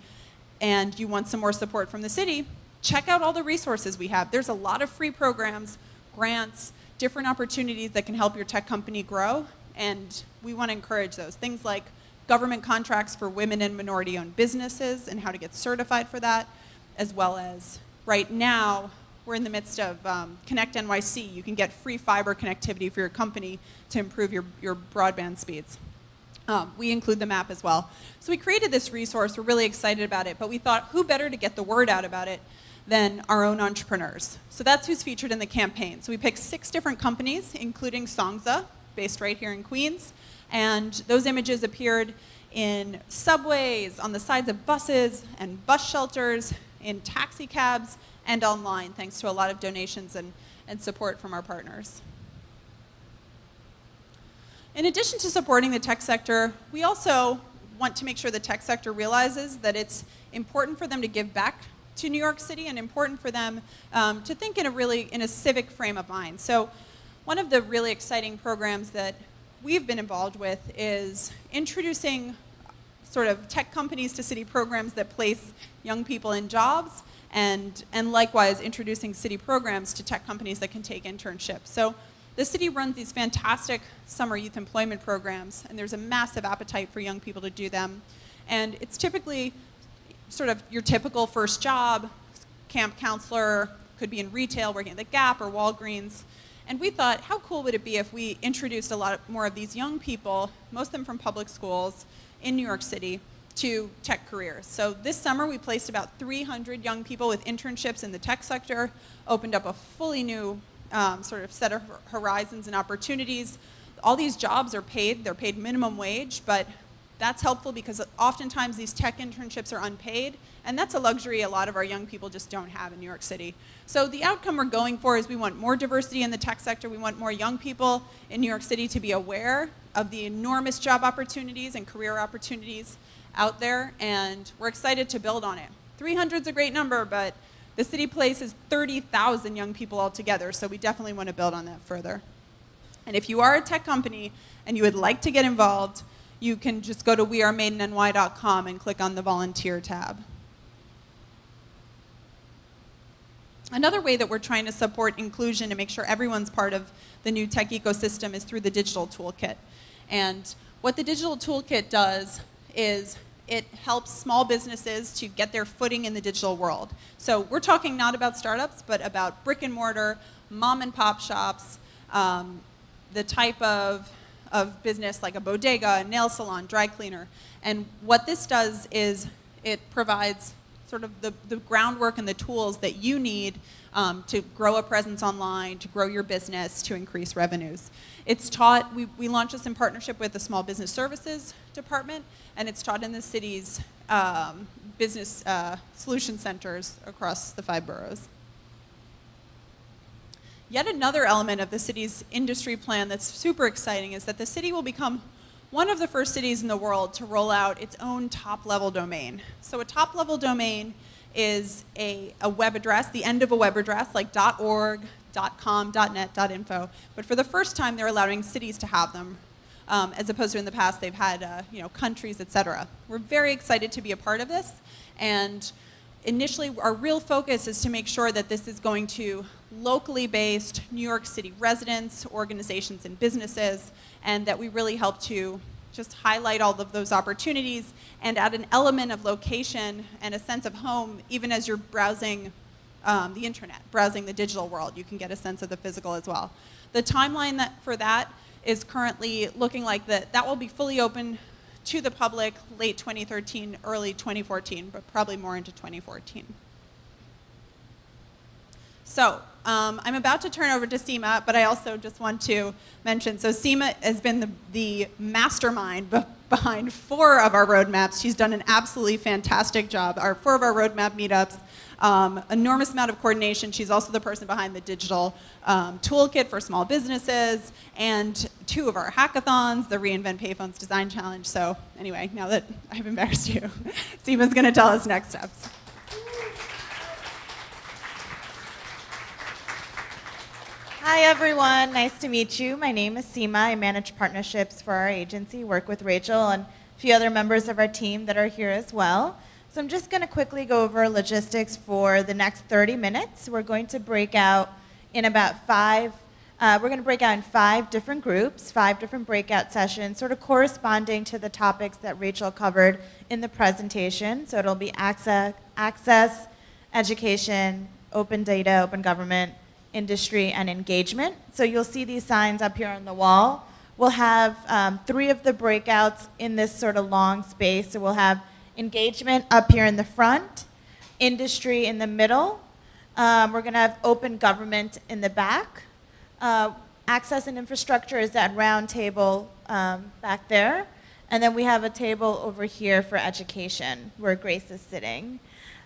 and you want some more support from the city, check out all the resources we have. There's a lot of free programs, grants, different opportunities that can help your tech company grow, and we want to encourage those. Things like government contracts for women and minority-owned businesses and how to get certified for that, as well as right now, we're in the midst of Connect NYC. You can get free fiber connectivity for your company to improve your broadband speeds. We include the map as well. So we created this resource. We're really excited about it, but we thought, who better to get the word out about it than our own entrepreneurs? So that's who's featured in the campaign. So we picked 6 different companies, including Songza, based right here in Queens, and those images appeared in subways, on the sides of buses and bus shelters, in taxi cabs, and online, thanks to a lot of donations and support from our partners. In addition to supporting the tech sector, we also want to make sure the tech sector realizes that it's important for them to give back to New York City and important for them to think in a civic frame of mind. So one of the really exciting programs that we've been involved with is introducing sort of tech companies to city programs that place young people in jobs, and likewise introducing city programs to tech companies that can take internships. So the city runs these fantastic summer youth employment programs, and there's a massive appetite for young people to do them. And it's typically sort of your typical first job, camp counselor, could be in retail, working at the Gap or Walgreens. And we thought, how cool would it be if we introduced a lot more of these young people, most of them from public schools in New York City, to tech careers. So this summer we placed about 300 young people with internships in the tech sector, opened up a fully new sort of set of horizons and opportunities. All these jobs are paid, they're paid minimum wage, but that's helpful because oftentimes these tech internships are unpaid, and that's a luxury a lot of our young people just don't have in New York City. So the outcome we're going for is we want more diversity in the tech sector, we want more young people in New York City to be aware of the enormous job opportunities and career opportunities out there, and we're excited to build on it. 300 is a great number, but the city places 30,000 young people altogether, so we definitely want to build on that further. And if you are a tech company and you would like to get involved, you can just go to wearemadeinny.com and click on the volunteer tab. Another way that we're trying to support inclusion and make sure everyone's part of the new tech ecosystem is through the digital toolkit. And what the digital toolkit does is it helps small businesses to get their footing in the digital world. So we're talking not about startups, but about brick and mortar, mom and pop shops, the type of business like a bodega, a nail salon, dry cleaner. And what this does is it provides sort of the groundwork and the tools that you need to grow a presence online, to grow your business, to increase revenues. It's taught, we launched this in partnership with the Small Business Services Department, and it's taught in the city's business solution centers across the 5 boroughs. Yet another element of the city's industry plan that's super exciting is that the city will become one of the first cities in the world to roll out its own top-level domain. So a top-level domain is a web address, the end of a web address, like .org, .com, .net, .info. But for the first time, they're allowing cities to have them, as opposed to in the past they've had countries, et cetera. We're very excited to be a part of this, and initially our real focus is to make sure that this is going to locally based New York City residents, organizations, and businesses, and that we really help to just highlight all of those opportunities and add an element of location and a sense of home even as you're browsing the internet, browsing the digital world. You can get a sense of the physical as well. The timeline for that is currently looking like that will be fully open to the public late 2013, early 2014, but probably more into 2014. So I'm about to turn over to Seema, but I also just want to mention, so Seema has been the mastermind behind 4 of our roadmaps. She's done an absolutely fantastic job. 4 of our roadmap meetups, enormous amount of coordination. She's also the person behind the digital toolkit for small businesses, and 2 of our hackathons, the Reinvent Payphones Design Challenge. So anyway, now that I've embarrassed you, Seema's going to tell us next steps. Hi everyone, nice to meet you. My name is Seema. I manage partnerships for our agency, work with Rachel and a few other members of our team that are here as well. So I'm just going to quickly go over logistics for the next 30 minutes. We're going to break out in about 5 different groups, 5 different breakout sessions, sort of corresponding to the topics that Rachel covered in the presentation. So it'll be access, education, open data, open government, industry, and engagement. So you'll see these signs up here on the wall. We'll have 3 of the breakouts in this sort of long space. So we'll have engagement up here in the front, industry in the middle. We're going to have open government in the back. Access and infrastructure is that round table back there. And then we have a table over here for education where Grace is sitting.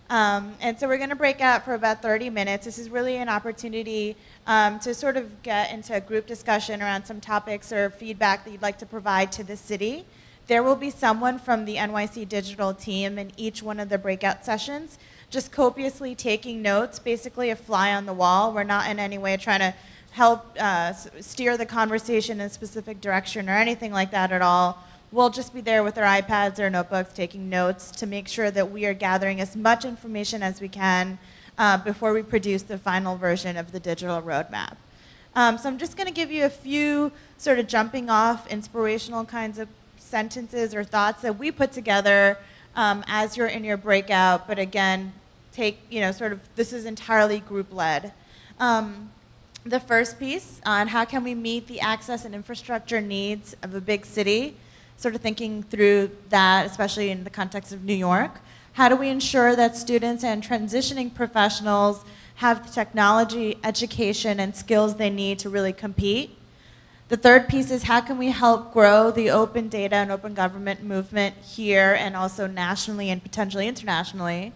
And so we're going to break out for about 30 minutes. This is really an opportunity to sort of get into a group discussion around some topics or feedback that you'd like to provide to the city. There will be someone from the NYC digital team in each one of the breakout sessions, just copiously taking notes, basically a fly on the wall. We're not in any way trying to help steer the conversation in a specific direction or anything like that at all. We'll just be there with our iPads or notebooks taking notes to make sure that we are gathering as much information as we can before we produce the final version of the digital roadmap. So I'm just going to give you a few sort of jumping off inspirational kinds of sentences or thoughts that we put together as you're in your breakout, but again, this is entirely group-led. The first piece on how can we meet the access and infrastructure needs of a big city, sort of thinking through that, especially in the context of New York. How do we ensure that students and transitioning professionals have the technology, education, and skills they need to really compete? The third piece is how can we help grow the open data and open government movement here and also nationally and potentially internationally?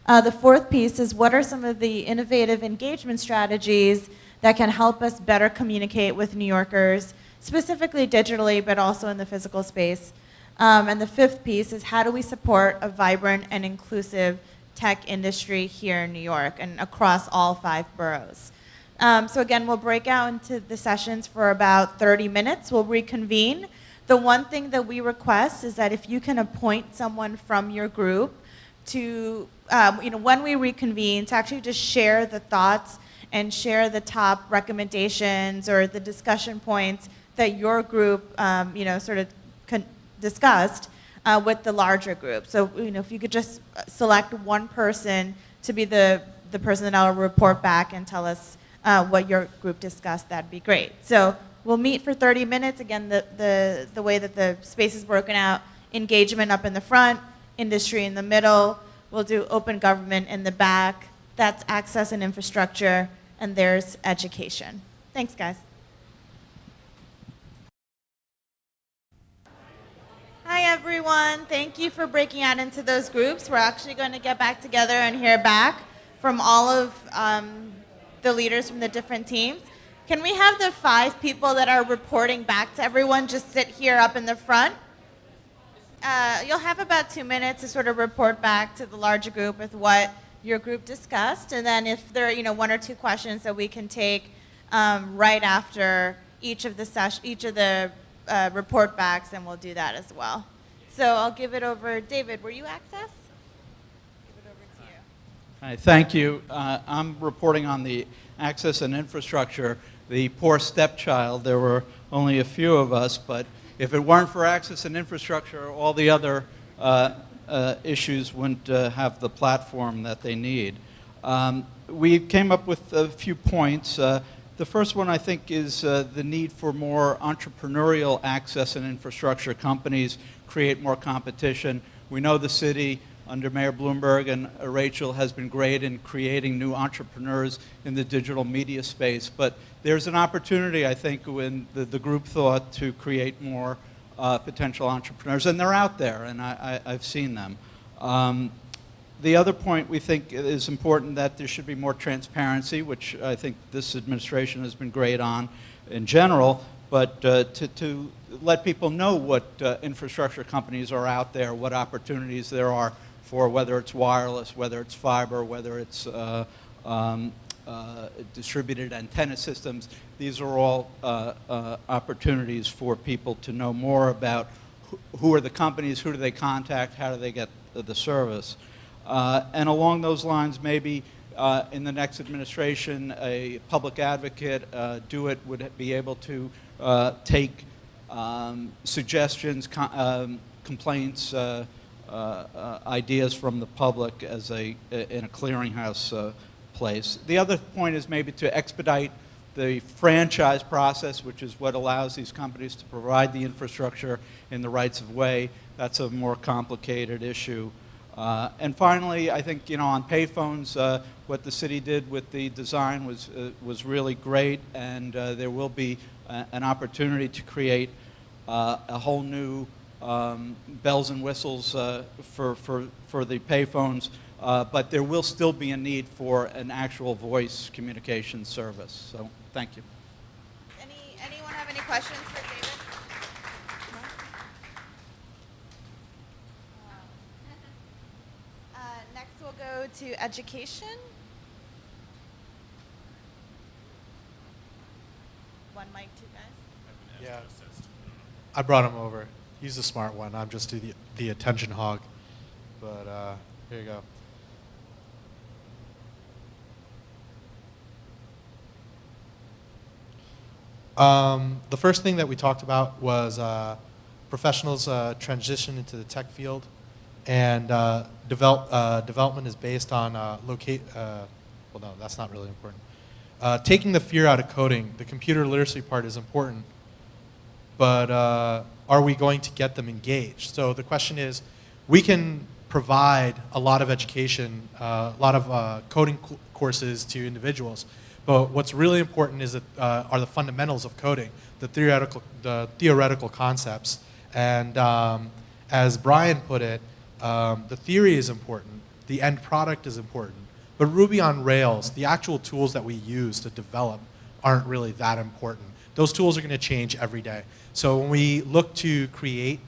The fourth piece is what are some of the innovative engagement strategies that can help us better communicate with New Yorkers, specifically digitally, but also in the physical space. And the fifth piece is how do we support a vibrant and inclusive tech industry here in New York and across all 5 boroughs. So again, we'll break out into the sessions for about 30 minutes. We'll reconvene. The one thing that we request is that if you can appoint someone from your group to, when we reconvene, to actually just share the thoughts and share the top recommendations or the discussion points that your group, sort of discussed with the larger group. So, if you could just select one person to be the person that will report back and tell us what your group discussed, that'd be great. So we'll meet for 30 minutes. Again, the way that the space is broken out, engagement up in the front, industry in the middle. We'll do open government in the back. That's access and infrastructure. And there's education. Thanks, guys. Hi, everyone. Thank you for breaking out into those groups. We're actually going to get back together and hear back from all of the leaders from the different teams. Can we have the 5 people that are reporting back to everyone just sit here up in the front? You'll have about 2 minutes to sort of report back to the larger group with what your group discussed, and then if there are 1 or 2 questions that we can take right after each of the report backs, then we'll do that as well. So I'll give it over. David, were you access? Give it over to you. Hi, thank you. I'm reporting on the access and infrastructure, the poor stepchild. There were only a few of us, but if it weren't for access and infrastructure, all the other issues wouldn't have the platform that they need. We came up with a few points. The first one, I think, is the need for more entrepreneurial access and infrastructure. Companies create more competition. We know the city, under Mayor Bloomberg and Rachel, has been great in creating new entrepreneurs in the digital media space. But there's an opportunity, I think, when the group thought to create more potential entrepreneurs, and they're out there, and I've seen them. The other point we think is important, that there should be more transparency, which I think this administration has been great on in general, but to let people know what infrastructure companies are out there, what opportunities there are for whether it's wireless, whether it's fiber, whether it's distributed antenna systems. These are all opportunities for people to know more about who are the companies, who do they contact, how do they get the service. And along those lines, maybe in the next administration, a public advocate, would be able to take suggestions, complaints, ideas from the public as in a clearinghouse place. The other point is maybe to expedite the franchise process, which is what allows these companies to provide the infrastructure in the rights of way. That's a more complicated issue. And finally, I think on payphones, what the city did with the design was really great, and there will be an opportunity to create a whole new bells and whistles for the payphones but there will still be a need for an actual voice communication service. So thank you. Anyone have any questions for David? Next we'll go to education. One mic, two guys. Yeah. I brought him over. He's the smart one. I'm just the attention hog. But here you go. The first thing that we talked about was professionals transition into the tech field, and development is based on well, no, that's not really important. Taking the fear out of coding, the computer literacy part is important, but are we going to get them engaged? So the question is, we can provide a lot of education, a lot of coding courses to individuals, but what's really important is that are the fundamentals of coding, the theoretical concepts. And as Brian put it, the theory is important, the end product is important, but Ruby on Rails, the actual tools that we use to develop aren't really that important. Those tools are going to change every day. So when we look to create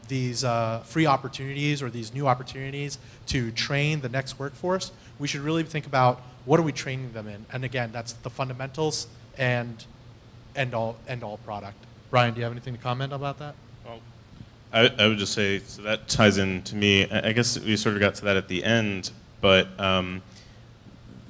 these free opportunities or these new opportunities to train the next workforce, we should really think about what are we training them in? And again, that's the fundamentals and end all product. Brian, do you have anything to comment about that? Well, I would just say, so that ties in to me. I guess we sort of got to that at the end, but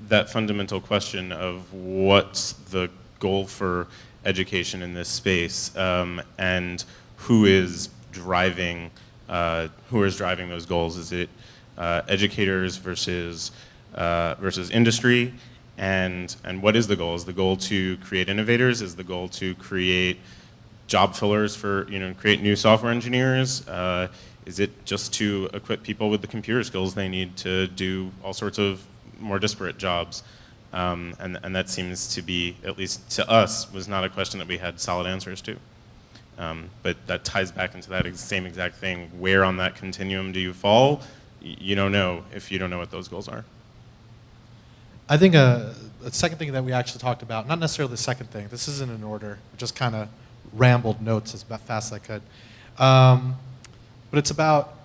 that fundamental question of what's the goal for education in this space, and who is driving those goals? Is it educators versus industry? And what is the goal? Is the goal to create innovators? Is the goal to create job fillers for, create new software engineers? Is it just to equip people with the computer skills they need to do all sorts of more disparate jobs? And that seems to be, at least to us, was not a question that we had solid answers to. But that ties back into that same exact thing. Where on that continuum do you fall? You don't know if you don't know what those goals are. I think a second thing that we actually talked about, not necessarily the second thing, this isn't in order, I just kind of rambled notes as fast as I could. But it's about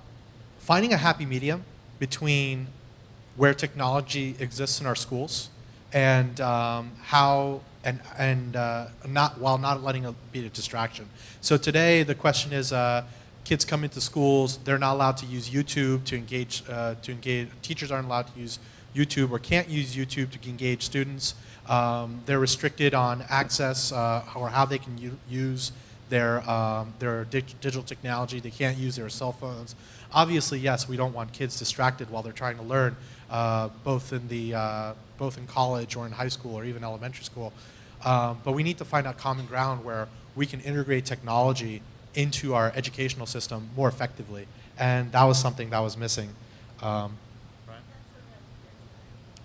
finding a happy medium between where technology exists in our schools and how while not letting it be a distraction. So today the question is, kids come into schools, they're not allowed to use YouTube to engage. Teachers aren't allowed to use YouTube or can't use YouTube to engage students. They're restricted on access or how they can use their digital technology. They can't use their cell phones. Obviously, yes, we don't want kids distracted while they're trying to learn, both in college or in high school or even elementary school. But we need to find out common ground where we can integrate technology into our educational system more effectively. And that was something that was missing. Huh?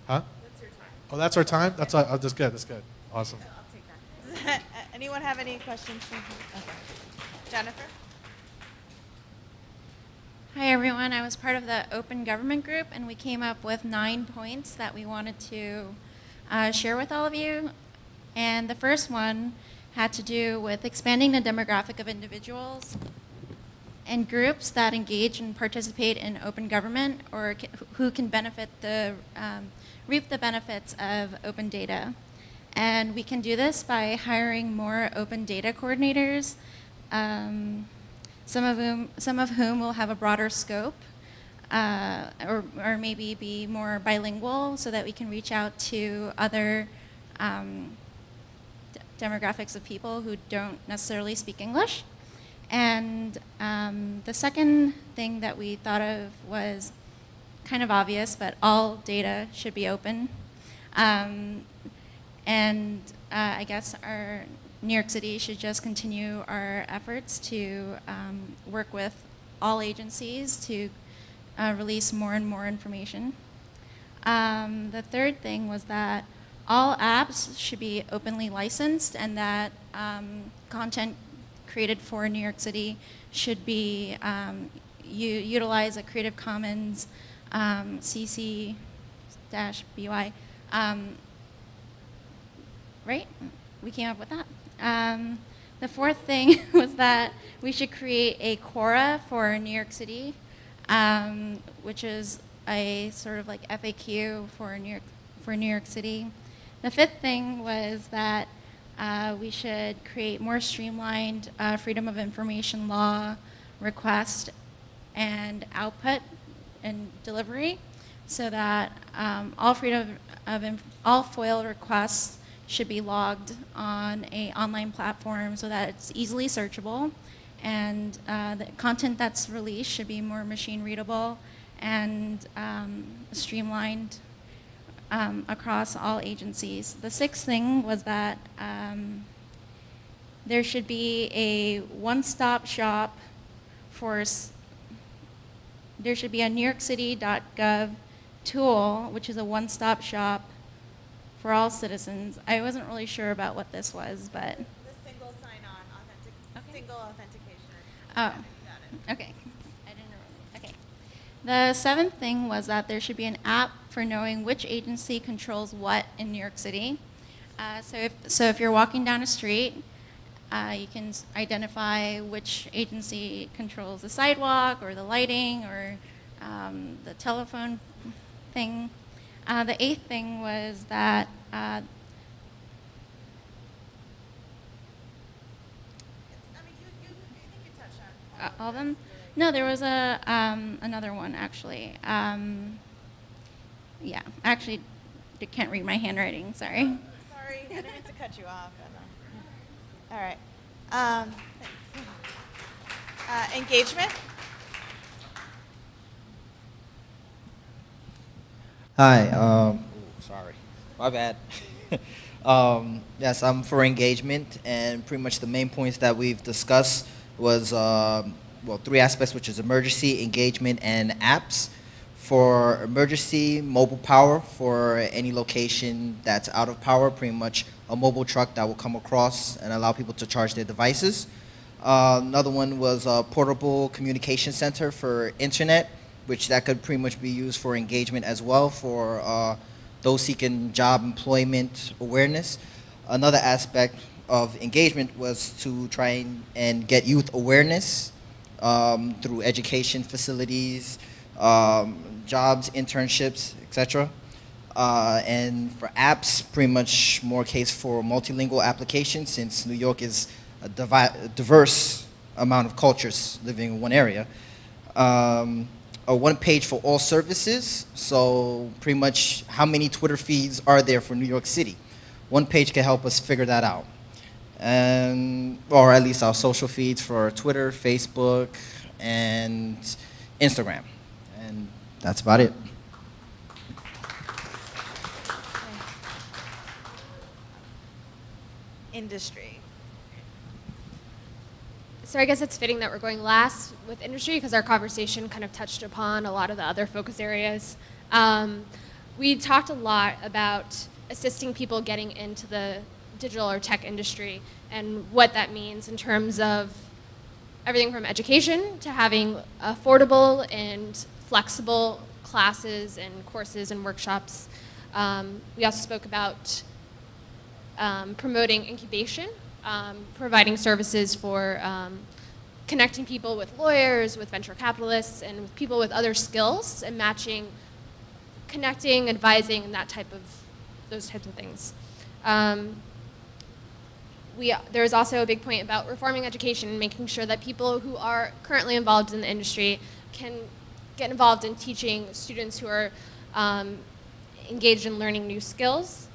That's your time. Oh, that's our time? That's good, that's good. Awesome. I'll take that. Anyone have any questions? Okay. Jennifer? Hi everyone, I was part of the Open Government Group and we came up with 9 points that we wanted to share with all of you. And the first one had to do with expanding the demographic of individuals and groups that engage and participate in open government or who can benefit reap the benefits of open data. And we can do this by hiring more open data coordinators, some of whom will have a broader scope, or maybe be more bilingual so that we can reach out to other demographics of people who don't necessarily speak English. And the second thing that we thought of was kind of obvious, but all data should be open. And I guess our New York City should just continue our efforts to work with all agencies to release more and more information. The third thing was that all apps should be openly licensed and that content created for New York City should be utilize a Creative Commons CC-BY. Right? We came up with that. The fourth thing was that we should create a Quora for New York City, which is a sort of like FAQ for New York City. The fifth thing was that we should create more streamlined freedom of information law request and output and delivery, so that all FOIL requests should be logged on a online platform so that it's easily searchable, and the content that's released should be more machine readable and streamlined across all agencies. The sixth thing was that there should be a one-stop shop for, there should be a NewYorkCity.gov tool, which is a one-stop shop for all citizens. I wasn't really sure about what this was, but. The single sign-on, single authentication. Oh, okay. I didn't know. Okay. The seventh thing was that there should be an app for knowing which agency controls what in New York City. So if you're walking down a street, you can identify which agency controls the sidewalk or the lighting or the telephone thing. The eighth thing was that You touched on all of them. No, there was another one actually. Yeah, actually, I can't read my handwriting. Sorry. Sorry, I didn't mean to cut you off. All right. Engagement. Hi, sorry, my bad. Yes, I'm for engagement, and pretty much the main points that we've discussed was, well, three aspects, which is emergency, engagement, and apps. For emergency, mobile power for any location that's out of power, pretty much a mobile truck that will come across and allow people to charge their devices. Another one was a portable communication center for internet, which that could pretty much be used for engagement as well for those seeking job employment awareness. Another aspect of engagement was to try and get youth awareness through education facilities, jobs, internships, etc. And for apps, pretty much more case for multilingual applications, since New York is a diverse amount of cultures living in one area. A one page for all services, so pretty much how many Twitter feeds are there for New York City? One page can help us figure that out. And, or at least our social feeds for Twitter, Facebook, and Instagram. And that's about it. Industry. So I guess it's fitting that we're going last with industry because our conversation kind of touched upon a lot of the other focus areas. We talked a lot about assisting people getting into the digital or tech industry and what that means in terms of everything from education to having affordable and flexible classes and courses and workshops. We also spoke about promoting incubation, providing services for connecting people with lawyers, with venture capitalists, and with people with other skills, and matching, connecting, advising, and those types of things. There is also a big point about reforming education and making sure that people who are currently involved in the industry can get involved in teaching students who are engaged in learning new skills,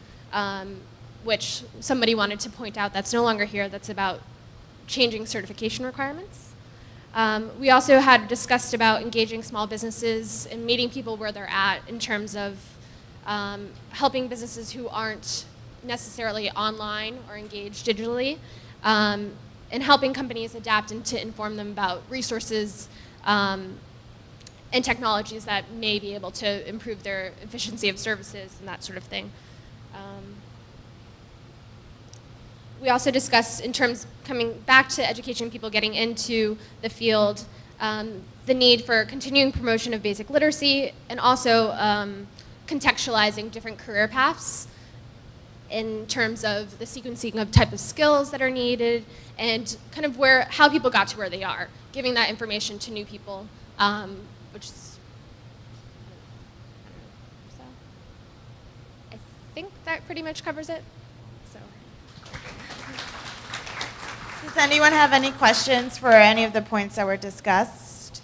which somebody wanted to point out that's no longer here, that's about changing certification requirements. We also had discussed about engaging small businesses and meeting people where they're at in terms of helping businesses who aren't necessarily online or engaged digitally, and helping companies adapt and to inform them about resources and technologies that may be able to improve their efficiency of services and that sort of thing. We also discussed, in terms coming back to education, people getting into the field, the need for continuing promotion of basic literacy, and also contextualizing different career paths in terms of the sequencing of type of skills that are needed, and kind of how people got to where they are, giving that information to new people, which is, so I think that pretty much covers it. So. Does anyone have any questions for any of the points that were discussed?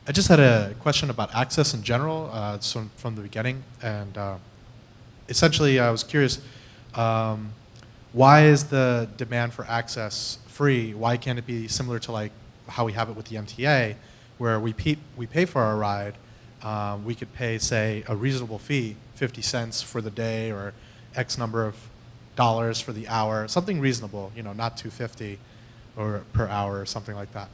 I just had a question about access in general, so from the beginning, and essentially I was curious, why is the demand for access free? Why can't it be similar to like how we have it with the MTA, where we pay for our ride, we could pay, say, a reasonable fee, 50 cents for the day or X number of dollars for the hour, something reasonable, not $2.50 or per hour or something like that.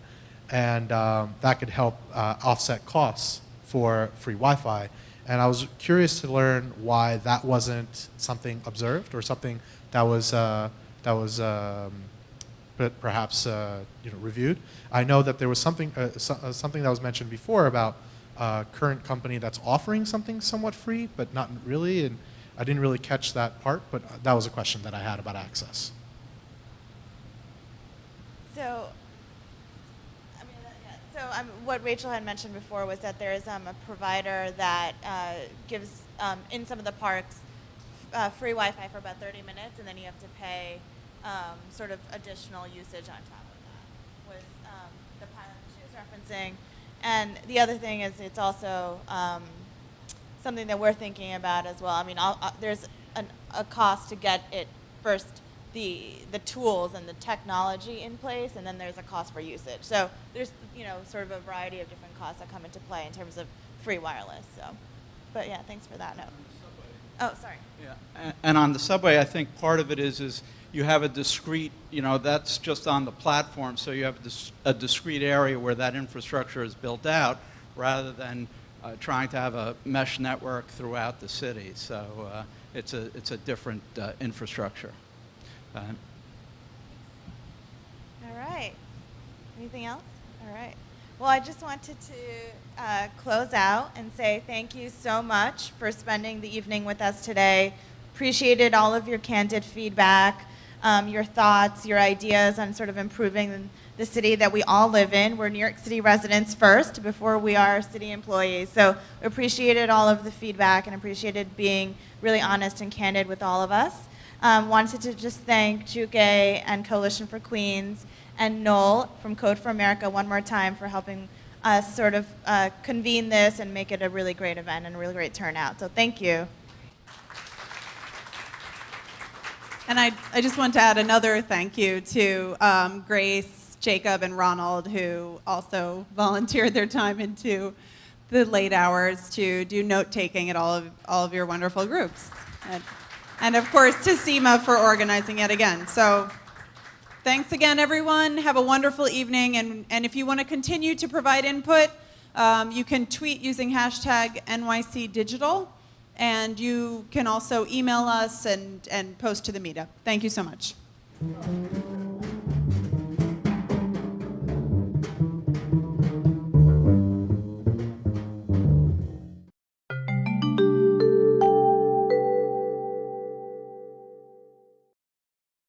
And that could help offset costs for free Wi-Fi. And I was curious to learn why that wasn't something observed or something that was perhaps reviewed. I know that there was something that was mentioned before about a current company that's offering something somewhat free, but not really. And I didn't really catch that part, but that was a question that I had about access. So, what Rachel had mentioned before was that there is a provider that gives, in some of the parks, free Wi-Fi for about 30 minutes, and then you have to pay sort of additional usage on top of that, was the pilot she was referencing. And the other thing is it's also something that we're thinking about as well. I mean, there's a cost to get it first, the tools and the technology in place, and then there's a cost for usage. So there's sort of a variety of different costs that come into play in terms of free wireless. So, but yeah, thanks for that note. Oh, sorry. Yeah, and on the subway, I think part of it is you have a discrete, that's just on the platform, so you have a discrete area where that infrastructure is built out, rather than trying to have a mesh network throughout the city. So it's a different infrastructure. All right. Anything else? All right. Well, I just wanted to close out and say thank you so much for spending the evening with us today. Appreciated all of your candid feedback, your thoughts, your ideas on sort of improving the city that we all live in. We're New York City residents first before we are city employees. So we appreciated all of the feedback and appreciated being really honest and candid with all of us. Wanted to just thank Jukay and Coalition for Queens and Noel from Code for America one more time for helping us sort of convene this and make it a really great event and a really great turnout. So thank you. And I just want to add another thank you to Grace, Jacob, and Ronald, who also volunteered their time into the late hours to do note-taking at all of your wonderful groups. And of course, to Seema for organizing it again. So thanks again, everyone. Have a wonderful evening. And if you want to continue to provide input, you can tweet using hashtag NYC Digital. And you can also email us and post to the meetup. Thank you so much.